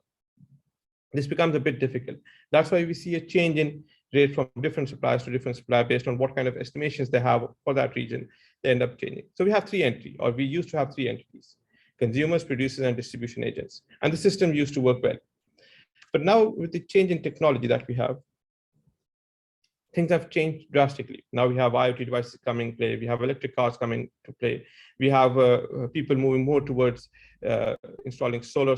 This becomes a bit difficult. That's why we see a change in rate from different suppliers to different suppliers based on what kind of estimations they have for that region. They end up changing. So we have three entities, or we used to have three entities: consumers, producers, and distribution agents. And the system used to work well. But now with the change in technology that we have, things have changed drastically. Now we have IoT devices coming to play. We have electric cars coming to play. We have people moving more towards installing solar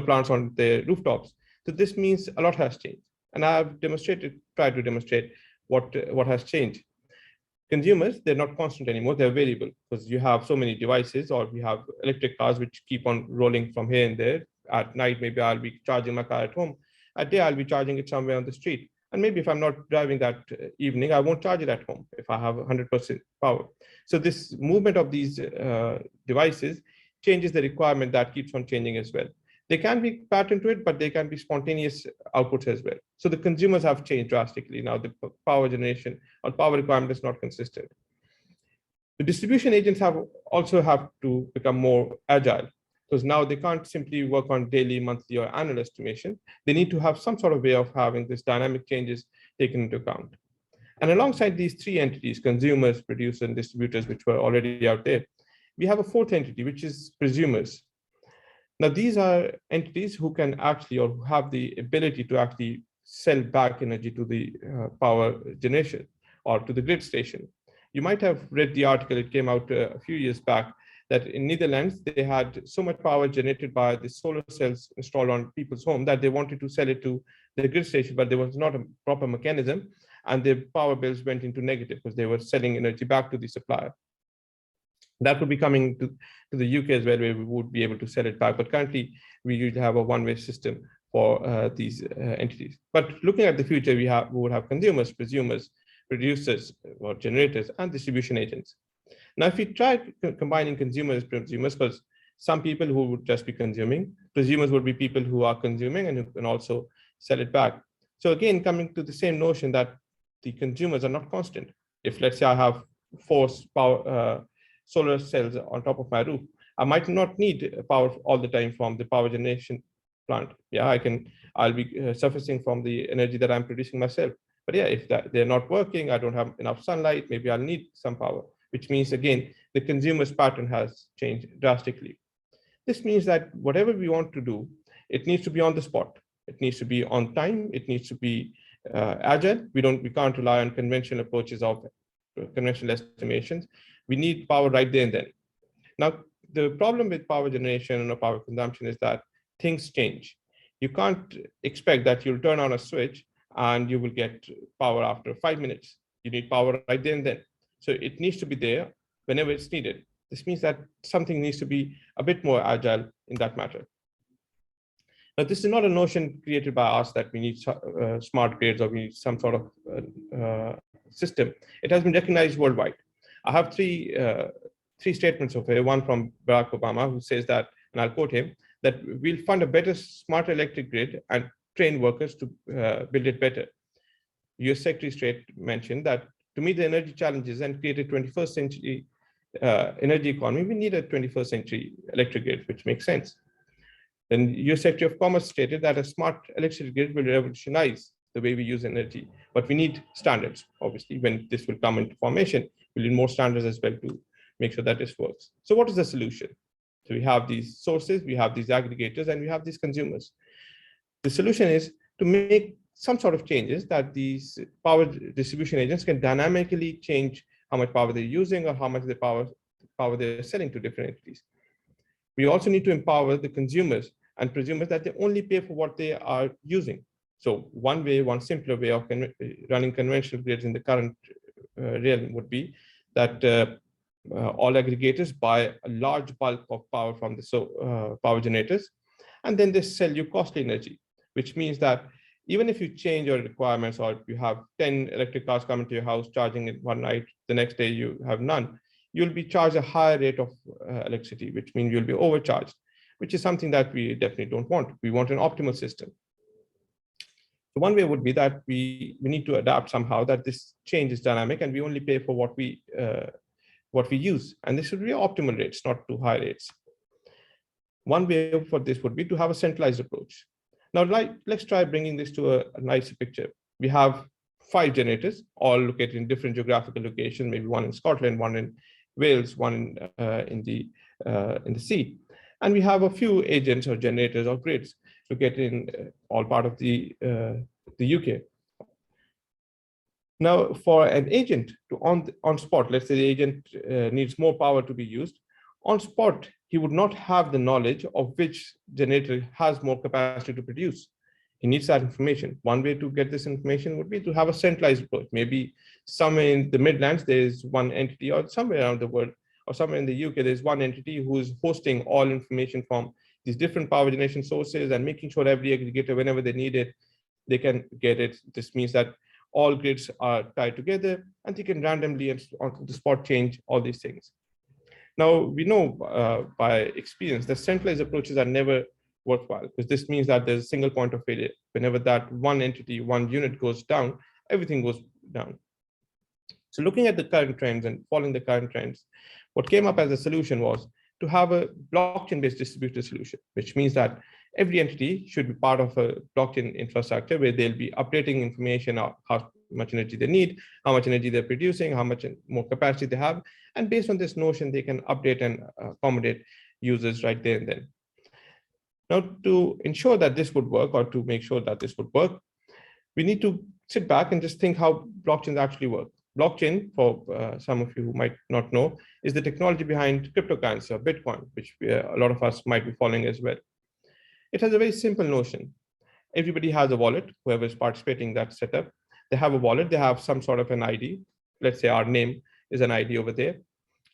plants on their rooftops. So this means a lot has changed. And I've tried to demonstrate what has changed. Consumers, they're not constant anymore. They're variable because you have so many devices, or we have electric cars which keep on rolling from here and there. At night, maybe I'll be charging my car at home. At day, I'll be charging it somewhere on the street. And maybe if I'm not driving that evening, I won't charge it at home if I have 100% power. So this movement of these devices changes the requirement that keeps on changing as well. They can be patterned to it, but they can be spontaneous outputs as well. So the consumers have changed drastically. Now the power generation or power requirement is not consistent. The distribution agents also have to become more agile, because now they can't simply work on daily, monthly, or annual estimation. They need to have some sort of way of having this dynamic changes taken into account. And alongside these three entities, consumers, producers, and distributors, which were already out there, we have a fourth entity, which is prosumers. Now, these are entities who can actually, or who have the ability to actually sell back energy to the power generation or to the grid station. You might have read the article, it came out a few years back, that in Netherlands, they had so much power generated by the solar cells installed on people's home that they wanted to sell it to the grid station, but there was not a proper mechanism, and their power bills went into negative because they were selling energy back to the supplier. That would be coming to the UK as well, where we would be able to sell it back. But currently, we usually have a one-way system for these entities. But looking at the future, we would have consumers, prosumers, producers, or generators, and distribution agents. Now, if we try combining consumers, prosumers, because some people who would just be consuming, prosumers would be people who are consuming and who can also sell it back. So again, coming to the same notion that the consumers are not constant. If, let's say, I have 4 solar cells on top of my roof, I might not need power all the time from the power generation plant. Yeah, I'll be surfacing from the energy that I'm producing myself. But yeah, if they're not working, I don't have enough sunlight, maybe I'll need some power, which means, again, the consumer's pattern has changed drastically. This means that whatever we want to do, it needs to be on the spot. It needs to be on time. It needs to be agile. We can't rely on conventional approaches of conventional estimations. We need power right there and then. Now, the problem with power generation or power consumption is that things change. You can't expect that you'll turn on a switch and you will get power after 5 minutes. You need power right there and then. So it needs to be there whenever it's needed. This means that something needs to be a bit more agile in that matter. Now, this is not a notion created by us that we need smart grids or we need some sort of system. It has been recognized worldwide. I have three statements of it. One from Barack Obama, who says that, and I'll quote him, that we'll fund a better, smarter electric grid and train workers to build it better. US Secretary of State mentioned that to meet the energy challenges and create a 21st century energy economy, we need a 21st century electric grid, which makes sense. Then US Secretary of Commerce stated that a smart electric grid will revolutionize the way we use energy, but we need standards. Obviously, when this will come into formation, we need more standards as well to make sure that this works. So what is the solution? So we have these sources, we have these aggregators, and we have these consumers. The solution is to make some sort of changes that these power distribution agents can dynamically change how much power they're using or how much the power they're selling to different entities. We also need to empower the consumers and prosumers that they only pay for what they are using. So one simpler way of running conventional grids in the current realm would be that all aggregators buy a large bulk of power from the power generators, and then they sell you costly energy, which means that even if you change your requirements or you have 10 electric cars coming to your house charging it one night, the next day you have none, you'll be charged a higher rate of electricity, which means you'll be overcharged, which is something that we definitely don't want. We want an optimal system. So one way would be that we need to adapt somehow that this change is dynamic and we only pay for what we use. And this should be optimal rates, not too high rates. One way for this would be to have a centralized approach. Now, let's try bringing this to a nicer picture. We have 5 generators, all located in different geographical locations, maybe one in Scotland, one in Wales, one in the sea. And we have a few agents or generators or grids located in all part of the UK. Now, for an agent to on spot, let's say the agent needs more power to be used, on spot, he would not have the knowledge of which generator has more capacity to produce. He needs that information. One way to get this information would be to have a centralized approach. Maybe somewhere in the Midlands, there's one entity, or somewhere around the world, or somewhere in the UK, there's one entity who is hosting all information from these different power generation sources and making sure every aggregator, whenever they need it, they can get it. This means that all grids are tied together and they can randomly and on the spot change all these things. Now, we know by experience that centralized approaches are never worthwhile, because this means that there's a single point of failure. Whenever that one entity, one unit goes down, everything goes down. So looking at the current trends and following the current trends, what came up as a solution was to have a blockchain-based distributed solution, which means that every entity should be part of a blockchain infrastructure where they'll be updating information on how much energy they need, how much energy they're producing, how much more capacity they have. And based on this notion, they can update and accommodate users right there and then. Now, to ensure that this would work, or to make sure that this would work, we need to sit back and just think how blockchains actually work. Blockchain, for some of you who might not know, is the technology behind cryptocurrency or Bitcoin, which a lot of us might be following as well. It has a very simple notion. Everybody has a wallet, whoever is participating in that setup. They have a wallet, they have some sort of an ID. Let's say our name is an ID over there.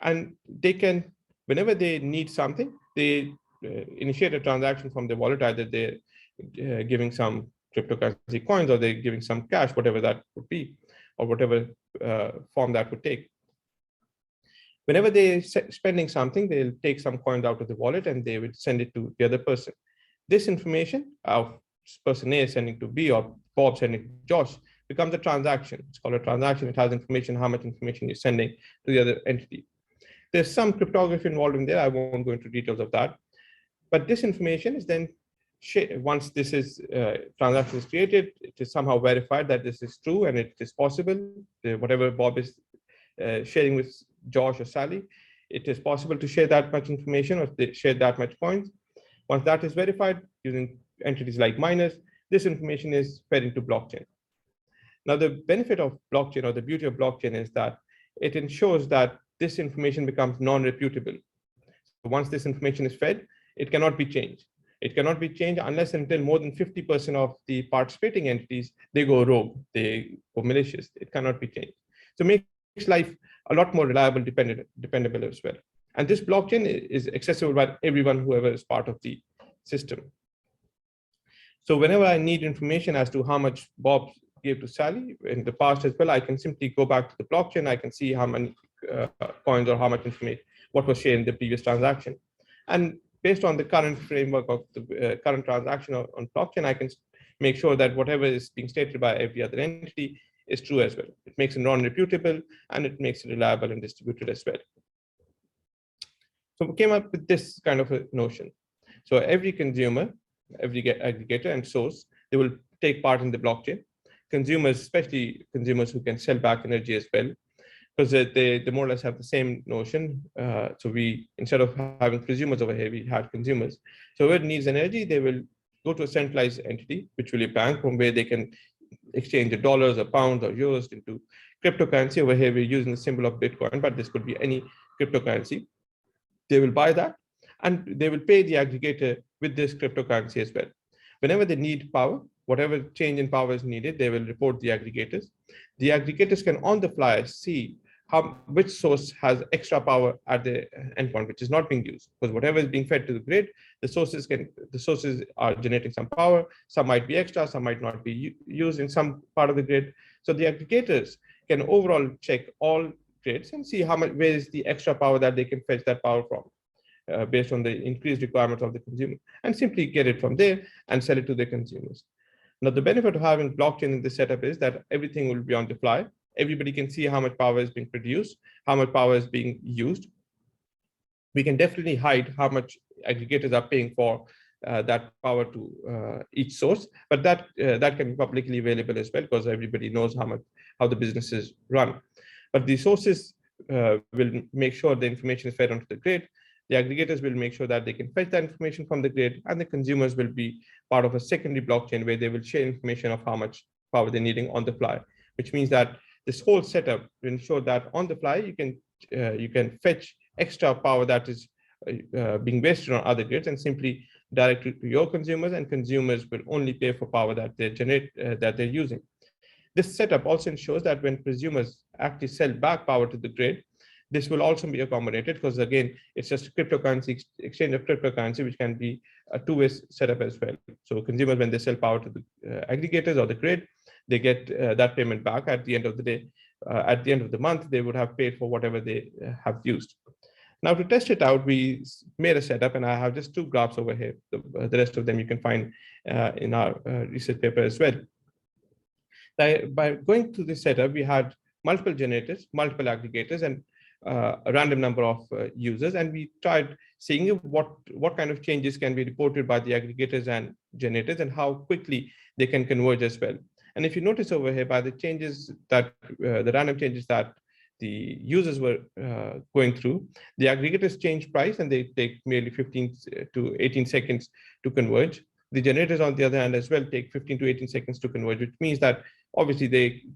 And they can, whenever they need something, they initiate a transaction from the wallet. Either they're giving some cryptocurrency coins or they're giving some cash, whatever that would be, or whatever form that would take. Whenever they're spending something, they'll take some coins out of the wallet and they would send it to the other person. This information of person A sending to B or Bob sending to Josh becomes a transaction. It's called a transaction. It has information, how much information you're sending to the other entity. There's some cryptography involved in there. I won't go into details of that. But this information is then once this is transaction is created, it is somehow verified that this is true and it is possible. Whatever Bob is sharing with Josh or Sally, it is possible to share that much information or share that much coins. Once that is verified using entities like miners, this information is fed into blockchain. Now, the benefit of blockchain, or the beauty of blockchain, is that it ensures that this information becomes non-reputable. Once this information is fed, it cannot be changed. It cannot be changed unless until more than 50% of the participating entities, they go rogue, they go malicious. It cannot be changed. So it makes life a lot more reliable, dependable as well. And this blockchain is accessible by everyone, whoever is part of the system. So whenever I need information as to how much Bob gave to Sally in the past as well, I can simply go back to the blockchain. I can see how many coins or how much information, what was shared in the previous transaction. And based on the current framework of the current transaction on blockchain, I can make sure that whatever is being stated by every other entity is true as well. It makes it non-reputable and it makes it reliable and distributed as well. So we came up with this kind of a notion. So every consumer, every aggregator and source, they will take part in the blockchain. Consumers, especially consumers who can sell back energy as well, because they more or less have the same notion. So we, instead of having prosumers over here, we had consumers. So whoever needs energy, they will go to a centralized entity, which will be a bank, from where they can exchange the dollars or pounds or euros into cryptocurrency. Over here, we're using the symbol of Bitcoin, but this could be any cryptocurrency. They will buy that and they will pay the aggregator with this cryptocurrency as well. Whenever they need power, whatever change in power is needed, they will report the aggregators. The aggregators can on the fly see which source has extra power at the endpoint, which is not being used, because whatever is being fed to the grid, the sources are generating some power. Some might be extra, some might not be used in some part of the grid. So the aggregators can overall check all grids and see how much, where is the extra power that they can fetch that power from, based on the increased requirements of the consumer, and simply get it from there and sell it to the consumers. Now, the benefit of having blockchain in this setup is that everything will be on the fly. Everybody can see how much power is being produced, how much power is being used. We can definitely hide how much aggregators are paying for that power to each source, but that can be publicly available as well, because everybody knows how the businesses run. But the sources will make sure the information is fed onto the grid. The aggregators will make sure that they can fetch that information from the grid, and the consumers will be part of a secondary blockchain where they will share information of how much power they're needing on the fly, which means that this whole setup will ensure that on the fly you can fetch extra power that is being wasted on other grids and simply direct it to your consumers, and consumers will only pay for power that they're using. This setup also ensures that when consumers actually sell back power to the grid, this will also be accommodated, because again, it's just a cryptocurrency exchange of cryptocurrency, which can be a two-way setup as well. So consumers, when they sell power to the aggregators or the grid, they get that payment back at the end of the day. At the end of the month, they would have paid for whatever they have used. Now, to test it out, we made a setup, and I have just two graphs over here. The rest of them you can find in our research paper as well. By going through this setup, we had multiple generators, multiple aggregators, and a random number of users, and we tried seeing what kind of changes can be reported by the aggregators and generators, and how quickly they can converge as well. And if you notice over here, by the changes that the random changes that the users were going through, the aggregators change price, and they take merely 15 to 18 seconds to converge. The generators, on the other hand, as well take 15 to 18 seconds to converge, which means that obviously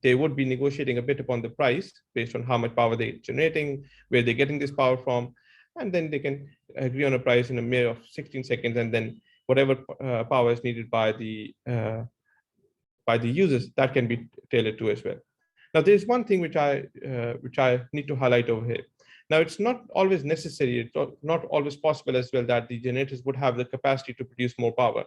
they would be negotiating a bit upon the price based on how much power they're generating, where they're getting this power from, and then they can agree on a price in a mere of 16 seconds, and then whatever power is needed by the users, that can be tailored to as well. Now, there's one thing which I need to highlight over here. Now, it's not always necessary, it's not always possible as well that the generators would have the capacity to produce more power.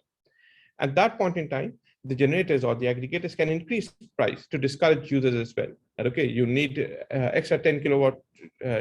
At that point in time, the generators or the aggregators can increase price to discourage users as well. And okay, you need extra 10 kilowatt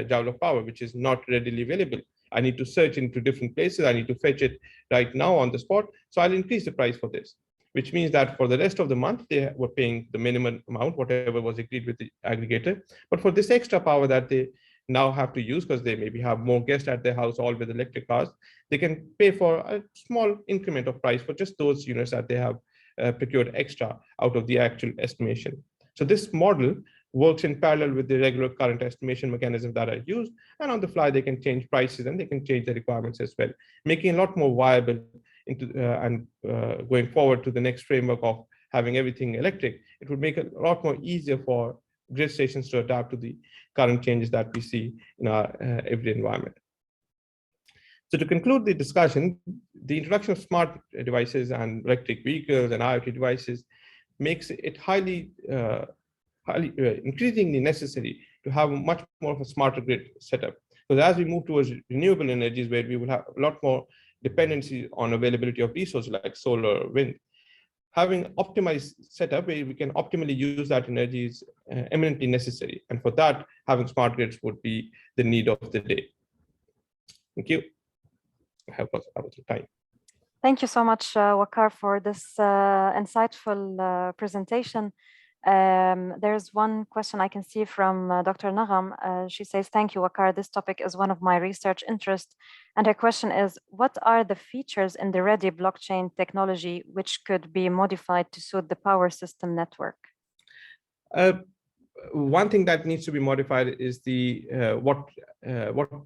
joule of power, which is not readily available. I need to search into different places. I need to fetch it right now on the spot. So I'll increase the price for this, which means that for the rest of the month, they were paying the minimum amount, whatever was agreed with the aggregator. But for this extra power that they now have to use because they maybe have more guests at their house, all with electric cars. They can pay for a small increment of price for just those units that they have procured extra out of the actual estimation. So this model works in parallel with the regular current estimation mechanism that are used, and on the fly they can change prices and they can change the requirements as well, making it a lot more viable into going forward to the next framework of having everything electric. It would make it a lot more easier for grid stations to adapt to the current changes that we see in our everyday environment. So to conclude the discussion, the introduction of smart devices and electric vehicles and IoT devices makes it highly increasingly necessary to have much more of a smarter grid setup. Because as we move towards renewable energies, where we will have a lot more dependency on availability of resources like solar, wind, having optimized setup where we can optimally use that energy is eminently necessary. And for that, having smart grids would be the need of the day. Thank you. I have out of time. Thank you so much, Waqar, for this insightful presentation. There's one question I can see from Dr. Nagham. She says, thank you, Waqar. This topic is one of my research interests. And her question is, what are the features in the ready blockchain technology which could be modified to suit the power system network? One thing that needs to be modified is the what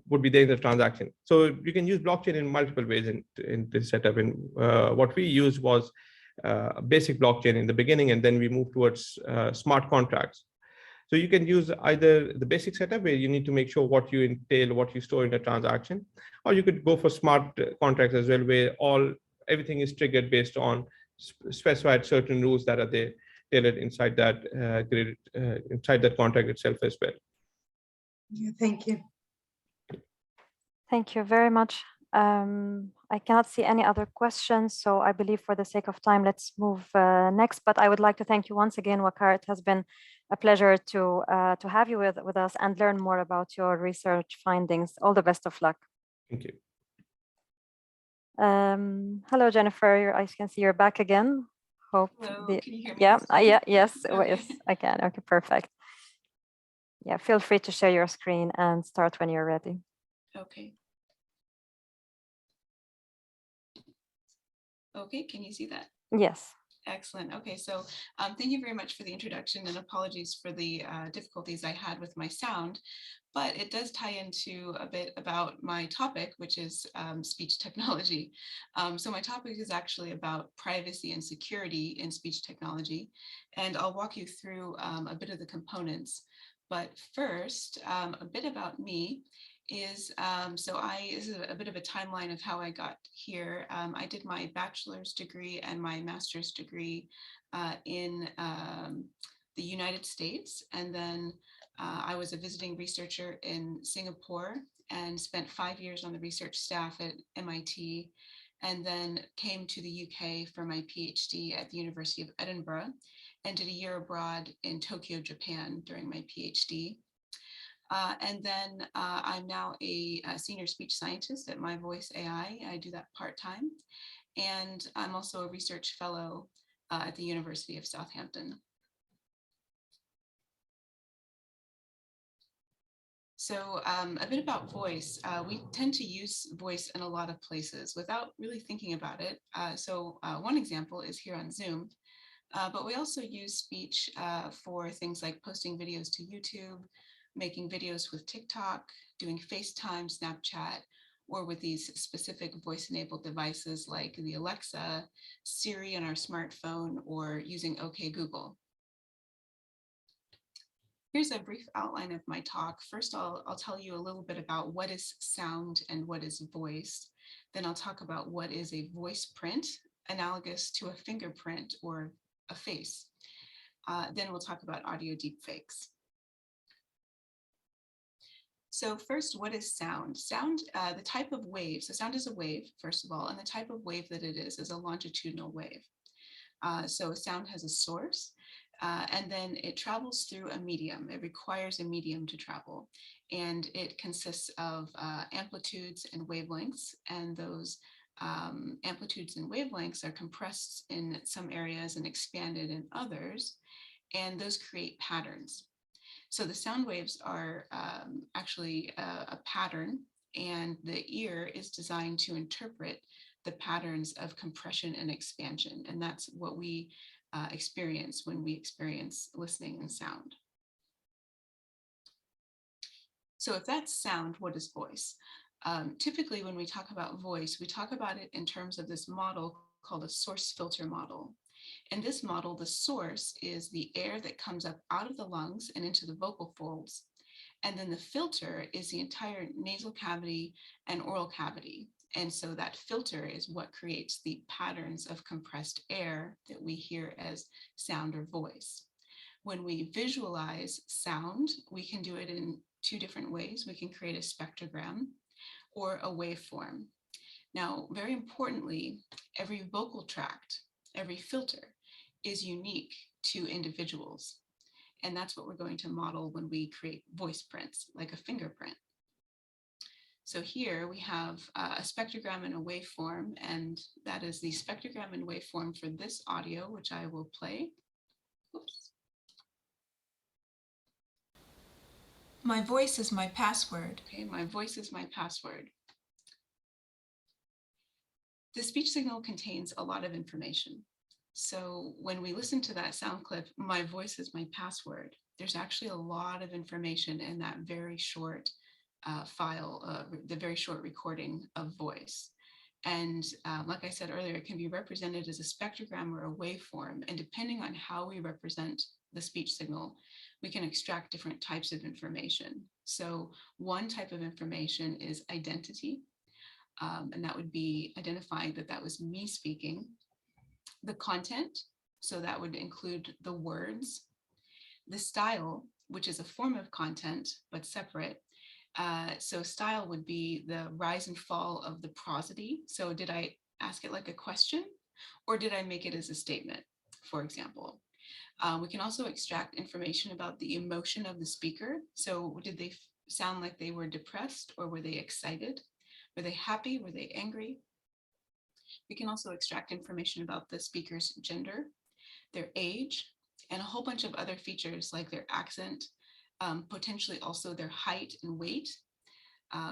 would be there in the transaction. So you can use blockchain in multiple ways in this setup. And what we used was basic blockchain in the beginning, and then we moved towards smart contracts. So you can use either the basic setup where you need to make sure what you entail, what you store in a transaction, or you could go for smart contracts as well, where everything is triggered based on specified certain rules that are there tailored inside that grid, inside that contract itself as well. Yeah, thank you. Thank you very much. I cannot see any other questions, so I believe for the sake of time, let's move next. But I would like to thank you once again, Waqar. It has been a pleasure to have you with us and learn more about your research findings. All the best of luck. Thank you. Hello, Jennifer. I can see you're back again. Hope. Hello, can you hear me? Yeah, yes, Okay. yes, I can. Okay, perfect. Yeah, feel free to share your screen and start when you're ready. Okay. Okay, can you see that? Yes. Excellent. Okay, so thank you very much for the introduction, and apologies for the difficulties I had with my sound, but it does tie into a bit about my topic, which is speech technology. So my topic is actually about privacy and security in speech technology, and I'll walk you through a bit of the components. But first, a bit about me is, this is a bit of a timeline of how I got here. I did my bachelor's degree and my master's degree in the United States. And then I was a visiting researcher in Singapore and spent 5 years on the research staff at MIT, and then came to the UK for my PhD at the University of Edinburgh and did a year abroad in Tokyo, Japan during my PhD. And then I'm now a senior speech scientist at My Voice AI. I do that part-time. And I'm also a research fellow at the University of Southampton. So a bit about voice. We tend to use voice in a lot of places without really thinking about it. So one example is here on Zoom. But we also use speech for things like posting videos to YouTube, making videos with TikTok, doing FaceTime, Snapchat, or with these specific voice-enabled devices like the Alexa, Siri on our smartphone, or using OK Google. Here's a brief outline of my talk. First, I'll tell you a little bit about what is sound and what is voice. Then I'll talk about what is a voice print, analogous to a fingerprint or a face. Then we'll talk about audio deepfakes. So first, what is sound? Sound, the type of wave. So sound is a wave, first of all, and the type of wave that it is a longitudinal wave. So sound has a source, and then it travels through a medium. It requires a medium to travel, and it consists of amplitudes and wavelengths, and those amplitudes and wavelengths are compressed in some areas and expanded in others, and those create patterns. So the sound waves are actually a pattern, and the ear is designed to interpret the patterns of compression and expansion. And that's what we experience when we experience listening and sound. So if that's sound, what is voice? Typically, when we talk about voice, we talk about it in terms of this model called a source filter model. In this model, the source is the air that comes up out of the lungs and into the vocal folds. And then the filter is the entire nasal cavity and oral cavity. And so that filter is what creates the patterns of compressed air that we hear as sound or voice. When we visualize sound, we can do it in two different ways. We can create a spectrogram or a waveform. Now, very importantly, every vocal tract, every filter is unique to individuals. And that's what we're going to model when we create voice prints, like a fingerprint. So here we have a spectrogram and a waveform, and that is the spectrogram and waveform for this audio, which I will play. Oops. My voice is my password. Okay, my voice is my password. The speech signal contains a lot of information. So when we listen to that sound clip, my voice is my password, there's actually a lot of information in that very short file, the very short recording of voice. And like I said earlier, it can be represented as a spectrogram or a waveform. And depending on how we represent the speech signal, we can extract different types of information. So one type of information is identity. And that would be identifying that that was me speaking. The content, so that would include the words. The style, which is a form of content, but separate. So style would be the rise and fall of the prosody. So did I ask it like a question, or did I make it as a statement, for example? We can also extract information about the emotion of the speaker. So did they sound like they were depressed, or were they excited? Were they happy? Were they angry? We can also extract information about the speaker's gender, their age, and a whole bunch of other features like their accent, potentially also their height and weight,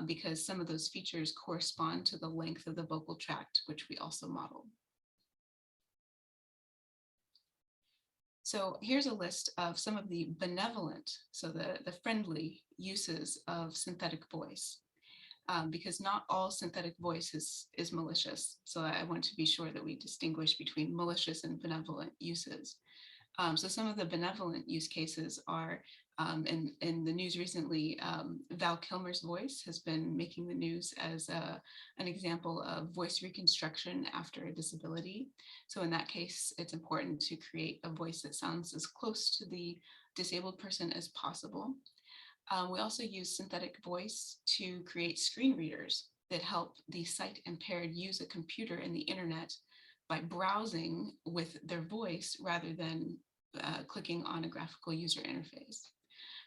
because some of those features correspond to the length of the vocal tract, which we also model. So here's a list of some of the benevolent, so the friendly uses of synthetic voice. Because not all synthetic voice is malicious. So I want to be sure that we distinguish between malicious and benevolent uses. So some of the benevolent use cases are, in the news recently, Val Kilmer's voice has been making the news as an example of voice reconstruction after a disability. So in that case, it's important to create a voice that sounds as close to the disabled person as possible. We also use synthetic voice to create screen readers that help the sight impaired use a computer and the internet by browsing with their voice rather than clicking on a graphical user interface.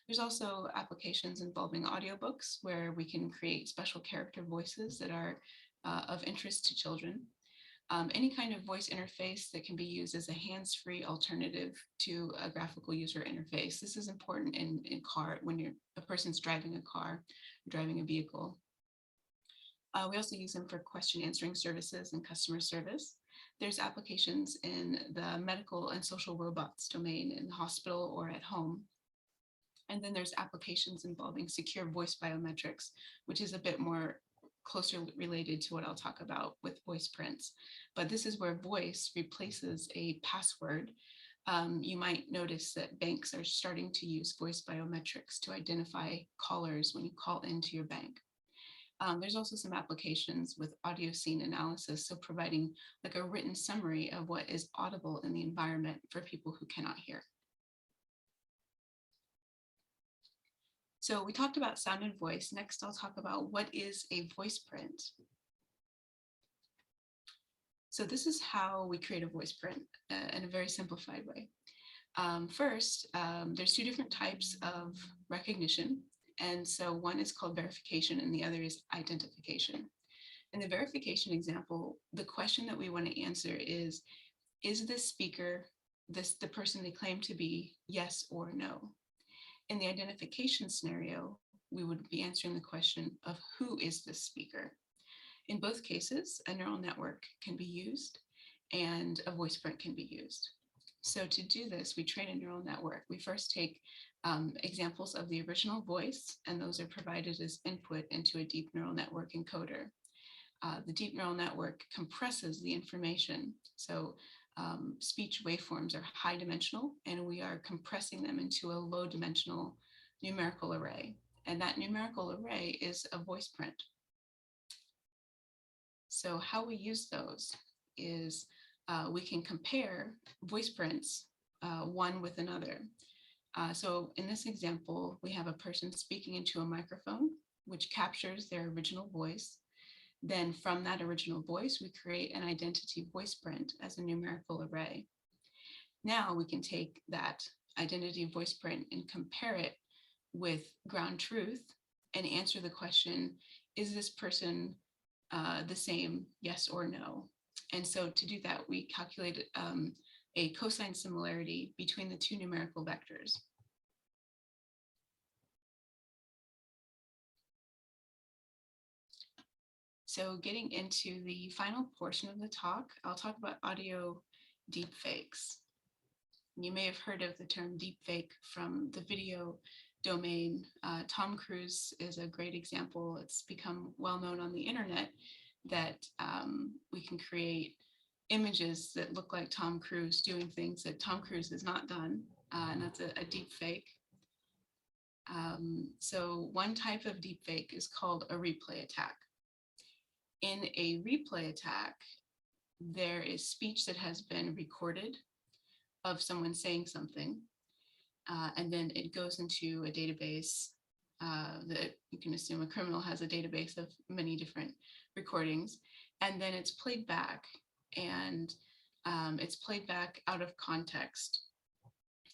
There's also applications involving audiobooks where we can create special character voices that are of interest to children. Any kind of voice interface that can be used as a hands-free alternative to a graphical user interface. This is important in car, when a person's driving a car, driving a vehicle. We also use them for question answering services and customer service. There's applications in the medical and social robots domain in the hospital or at home. And then there's applications involving secure voice biometrics, which is a bit more closely related to what I'll talk about with voice prints. But this is where voice replaces a password. You might notice that banks are starting to use voice biometrics to identify callers when you call into your bank. There's also some applications with audio scene analysis, so providing like a written summary of what is audible in the environment for people who cannot hear. So we talked about sound and voice. Next, I'll talk about what is a voice print. So this is how we create a voice print in a very simplified way. First, there's two different types of recognition. And so one is called verification and the other is identification. In the verification example, the question that we want to answer is this speaker the person they claim to be, yes or no? In the identification scenario, we would be answering the question of who is this speaker? In both cases, a neural network can be used and a voice print can be used. So to do this, we train a neural network. We first take examples of the original voice, and those are provided as input into a deep neural network encoder. The deep neural network compresses the information. So speech waveforms are high dimensional, and we are compressing them into a low dimensional numerical array. And that numerical array is a voice print. So how we use those is we can compare voice prints one with another. So in this example, we have a person speaking into a microphone, which captures their original voice. Then from that original voice, we create an identity voice print as a numerical array. Now we can take that identity voice print and compare it with ground truth and answer the question, is this person the same, yes or no? And so to do that, we calculate a cosine similarity between the two numerical vectors. So getting into the final portion of the talk, I'll talk about audio deepfakes. You may have heard of the term deepfake from the video domain. Tom Cruise is a great example. It's become well known on the internet that we can create images that look like Tom Cruise doing things that Tom Cruise has not done, and that's a deepfake. So one type of deepfake is called a replay attack. In a replay attack, there is speech that has been recorded of someone saying something, and then it goes into a database that you can assume a criminal has a database of many different recordings, and then it's played back, and it's played back out of context.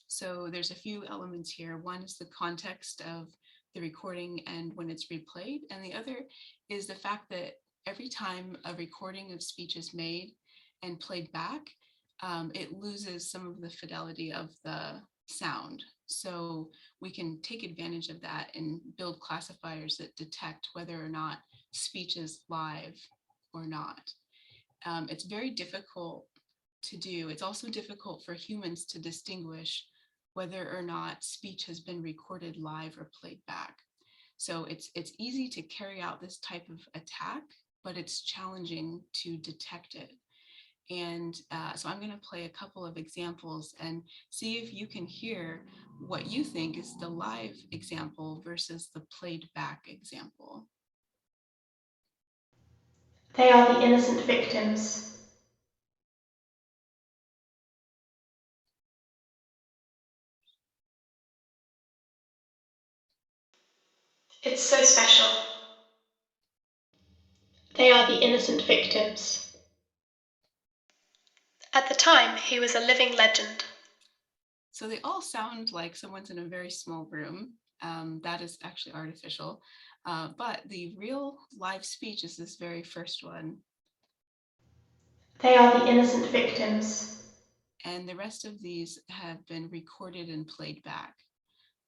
So there's a few elements here. One is the context of the recording and when it's replayed, and the other is the fact that every time a recording of speech is made and played back, it loses some of the fidelity of the sound. So we can take advantage of that and build classifiers that detect whether or not speech is live or not. It's very difficult to do. It's also difficult for humans to distinguish whether or not speech has been recorded live or played back. So it's easy to carry out this type of attack, but it's challenging to detect it. And so I'm going to play a couple of examples and see if you can hear what you think is the live example versus the played back example. They are the innocent victims. It's so special. They are the innocent victims. At the time, he was a living legend. So they all sound like someone's in a very small room. That is actually artificial. But the real live speech is this very first one. They are the innocent victims. And the rest of these have been recorded and played back.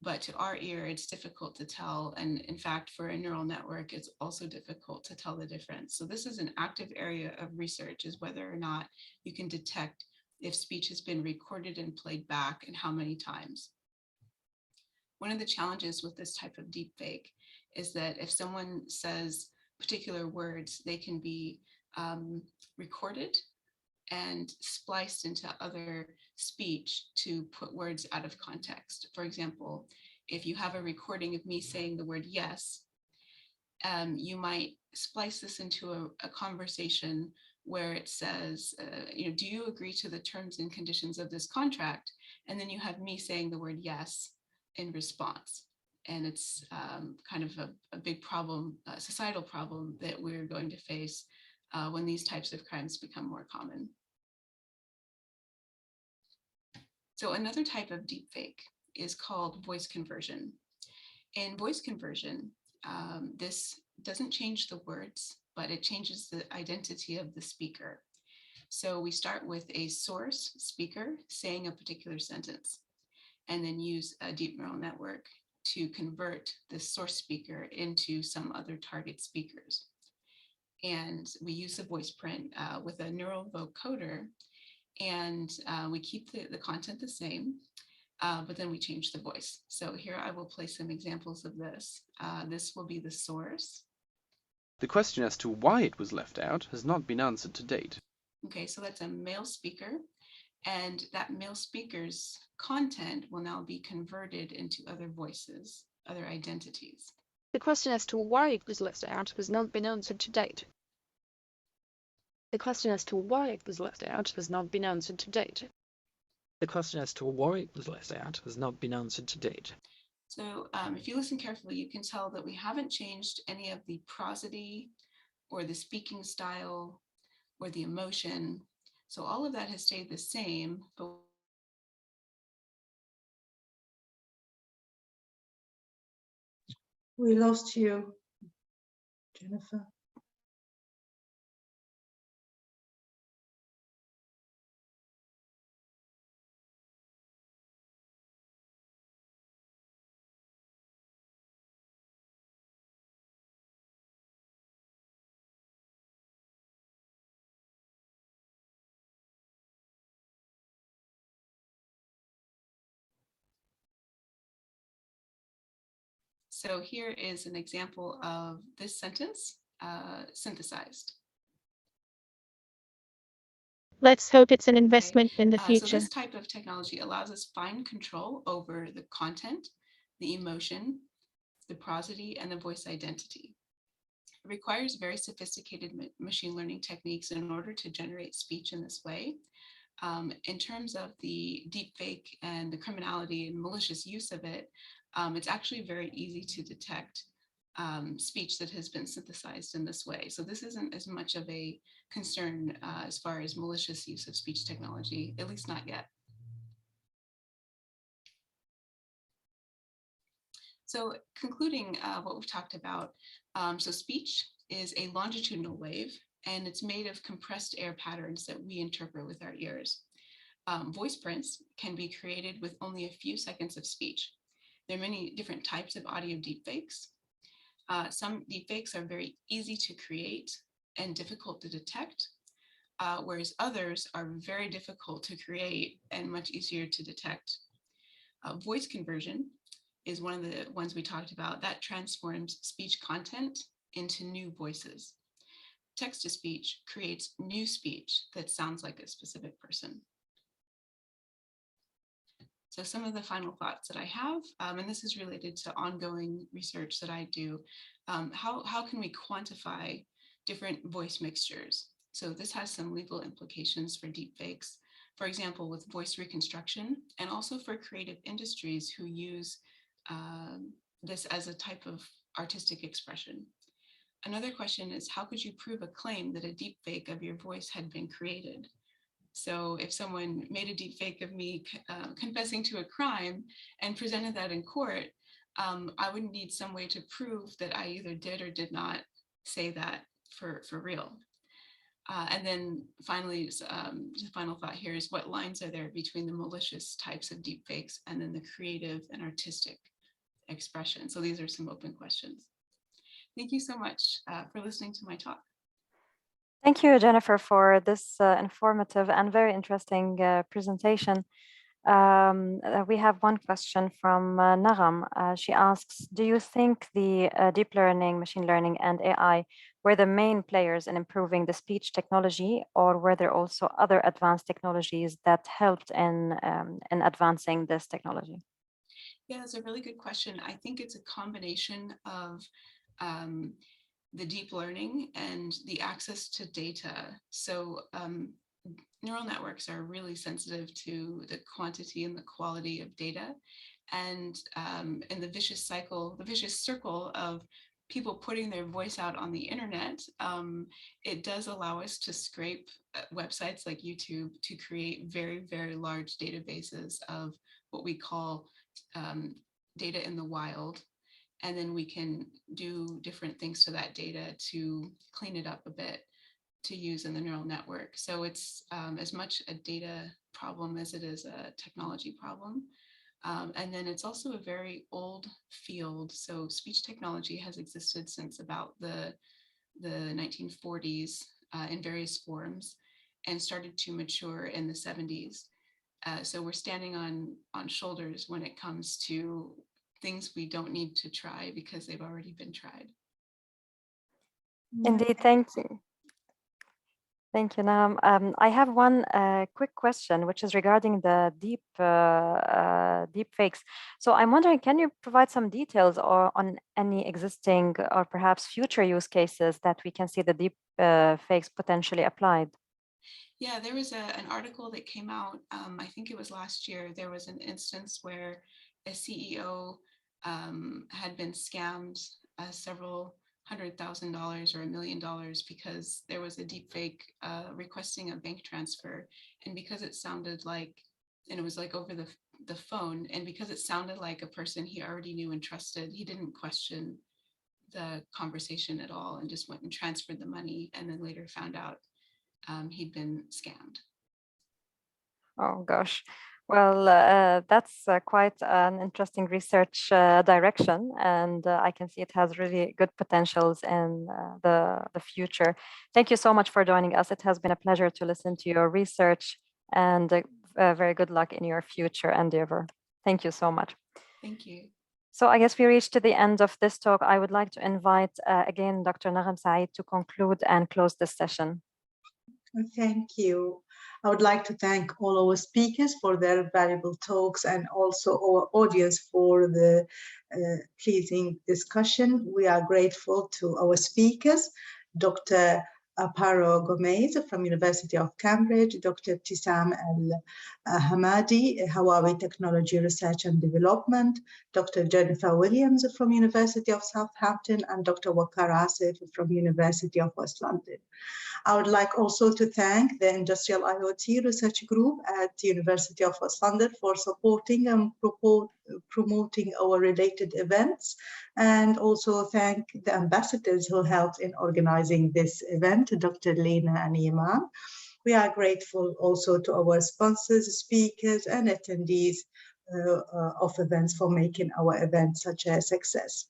But to our ear, it's difficult to tell. And in fact, for a neural network, it's also difficult to tell the difference. So this is an active area of research, is whether or not you can detect if speech has been recorded and played back and how many times. One of the challenges with this type of deepfake is that if someone says particular words, they can be recorded and spliced into other speech to put words out of context. For example, if you have a recording of me saying the word yes, you might splice this into a conversation where it says, do you agree to the terms and conditions of this contract? And then you have me saying the word yes in response. And it's kind of a big problem, a societal problem that we're going to face when these types of crimes become more common. So another type of deepfake is called voice conversion. In voice conversion, this doesn't change the words, but it changes the identity of the speaker. So we start with a source speaker saying a particular sentence. and then use a deep neural network to convert the source speaker into some other target speakers. And we use the voice print with a neural vocoder, and we keep the content the same, but then we change the voice. So here I will play some examples of this. This will be the source. The question as to why it was left out has not been answered to date. Okay, so that's a male speaker, and that male speaker's content will now be converted into other voices, other identities. The question as to why it was left out has not been answered to date. The question as to why it was left out has not been answered to date. The question as to why it was left out has not been answered to date. So if you listen carefully, you can tell that we haven't changed any of the prosody or the speaking style or the emotion. So all of that has stayed the same, but We lost you, Jennifer. so here is an example of this sentence synthesized. Let's hope it's an investment in the So future. this type of technology allows us fine control over the content, the emotion, the prosody, and the voice identity. It requires very sophisticated machine learning techniques in order to generate speech in this way. In terms of the deepfake and the criminality and malicious use of it, it's actually very easy to detect speech that has been synthesized in this way. So this isn't as much of a concern as far as malicious use of speech technology, at least not yet. So concluding what we've talked about, so speech is a longitudinal wave, and it's made of compressed air patterns that we interpret with our ears. Voice prints can be created with only a few seconds of speech. There are many different types of audio deepfakes. Some deepfakes are very easy to create and difficult to detect, whereas others are very difficult to create and much easier to detect. Voice conversion is one of the ones we talked about that transforms speech content into new voices. Text-to-speech creates new speech that sounds like a specific person. So some of the final thoughts that I have, and this is related to ongoing research that I do, how can we quantify different voice mixtures? So this has some legal implications for deepfakes, for example, with voice reconstruction, and also for creative industries who use this as a type of artistic expression. Another question is, how could you prove a claim that a deepfake of your voice had been created? So if someone made a deepfake of me confessing to a crime and presented that in court, I would need some way to prove that I either did or did not say that for real. And then finally, the final thought here is, what lines are there between the malicious types of deepfakes and then the creative and artistic expression? So these are some open questions. Thank you so much for listening to my talk. Thank you, Jennifer, for this informative and very interesting presentation. We have one question from Nagham. She asks, do you think the deep learning, machine learning, and AI were the main players in improving the speech technology, or were there also other advanced technologies that helped in advancing this technology? Yeah, that's a really good question. I think it's a combination of the deep learning and the access to data. So neural networks are really sensitive to the quantity and the quality of data. And in the vicious circle of people putting their voice out on the internet, it does allow us to scrape websites like YouTube to create very, very large databases of what we call data in the wild. And then we can do different things to that data to clean it up a bit to use in the neural network. So it's as much a data problem as it is a technology problem. And then it's also a very old field. So speech technology has existed since about the 1940s in various forms and started to mature in the 70s. So we're standing on shoulders when it comes to things we don't need to try because they've already been tried. Indeed, thank you. Thank you, Nagham. I have one quick question, which is regarding the deep fakes. So I'm wondering, can you provide some details on any existing or perhaps future use cases that we can see the deep fakes potentially applied? Yeah, there was an article that came out, I think it was last year. There was an instance where a CEO had been scammed several $100,000 or $1 million because there was a deep fake requesting a bank transfer. And because it sounded like, and it was like over the phone, and because it sounded like a person he already knew and trusted, he didn't question the conversation at all and just went and transferred the money, and then later found out he'd been scammed. Oh gosh. Well, that's quite an interesting research direction, and I can see it has really good potentials in the future. Thank you so much for joining us. It has been a pleasure to listen to your research, and very good luck in your future endeavor. Thank you so much. Thank you. So I guess we reached to the end of this talk. I would like to invite again Dr. Nagham Saeed to conclude and close this session. Thank you. I would like to thank all our speakers for their valuable talks and also our audience for the pleasing discussion. We are grateful to our speakers, Dr. Amparo Güemes from University of Cambridge, Dr. Btissam Er-Rahmadi, Huawei Technology Research and Development, Dr. Jennifer Williams from University of Southampton, and Dr. Waqar Asif from University of West London. I would like also to thank the Industrial IoT Research Group at the University of West London for supporting and promoting our related events, and also thank the ambassadors who helped in organizing this event, Dr. Lina and Iman. We are grateful also to our sponsors, speakers, and attendees of events for making our event such a success.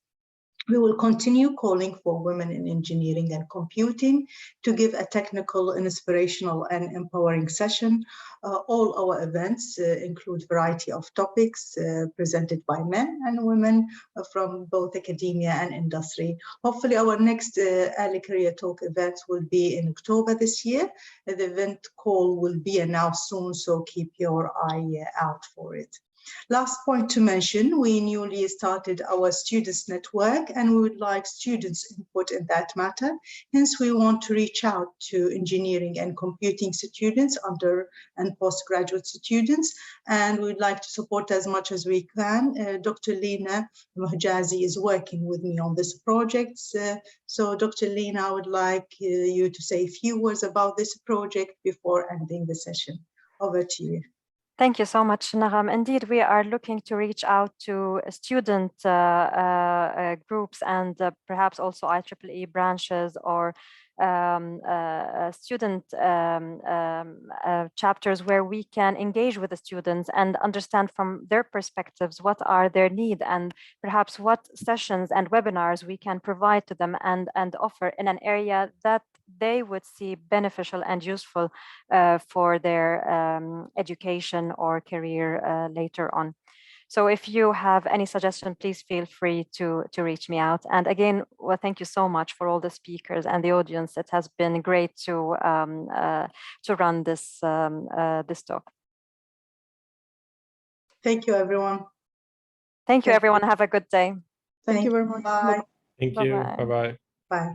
We will continue calling for women in engineering and computing to give a technical, inspirational, and empowering session. All our events include a variety of topics presented by men and women from both academia and industry. Hopefully our next Early Career Talk event will be in October this year. The event call will be announced soon, so keep your eye out for it. Last point to mention, we newly started our students network and we would like students' input in that matter. Hence, we want to reach out to engineering and computing students, under and postgraduate students, and we'd like to support as much as we can. Dr. Lina Mohjazi is working with me on this project. So Dr. Lina, I would like you to say a few words about this project before ending the session. Over to you. Thank you so much, Nagham. Indeed, we are looking to reach out to student groups and perhaps also IEEE branches or student chapters where we can engage with the students and understand from their perspectives what are their needs and perhaps what sessions and webinars we can provide to them and offer in an area that they would see beneficial and useful for their education or career later on. So if you have any suggestion, please feel free to reach me out. And again, well, thank you so much for all the speakers and the audience. It has been great to run this this talk. Thank you, everyone. Thank you, everyone. Have a good day. Thank you very much. Bye. Thank you. Bye-bye. Bye.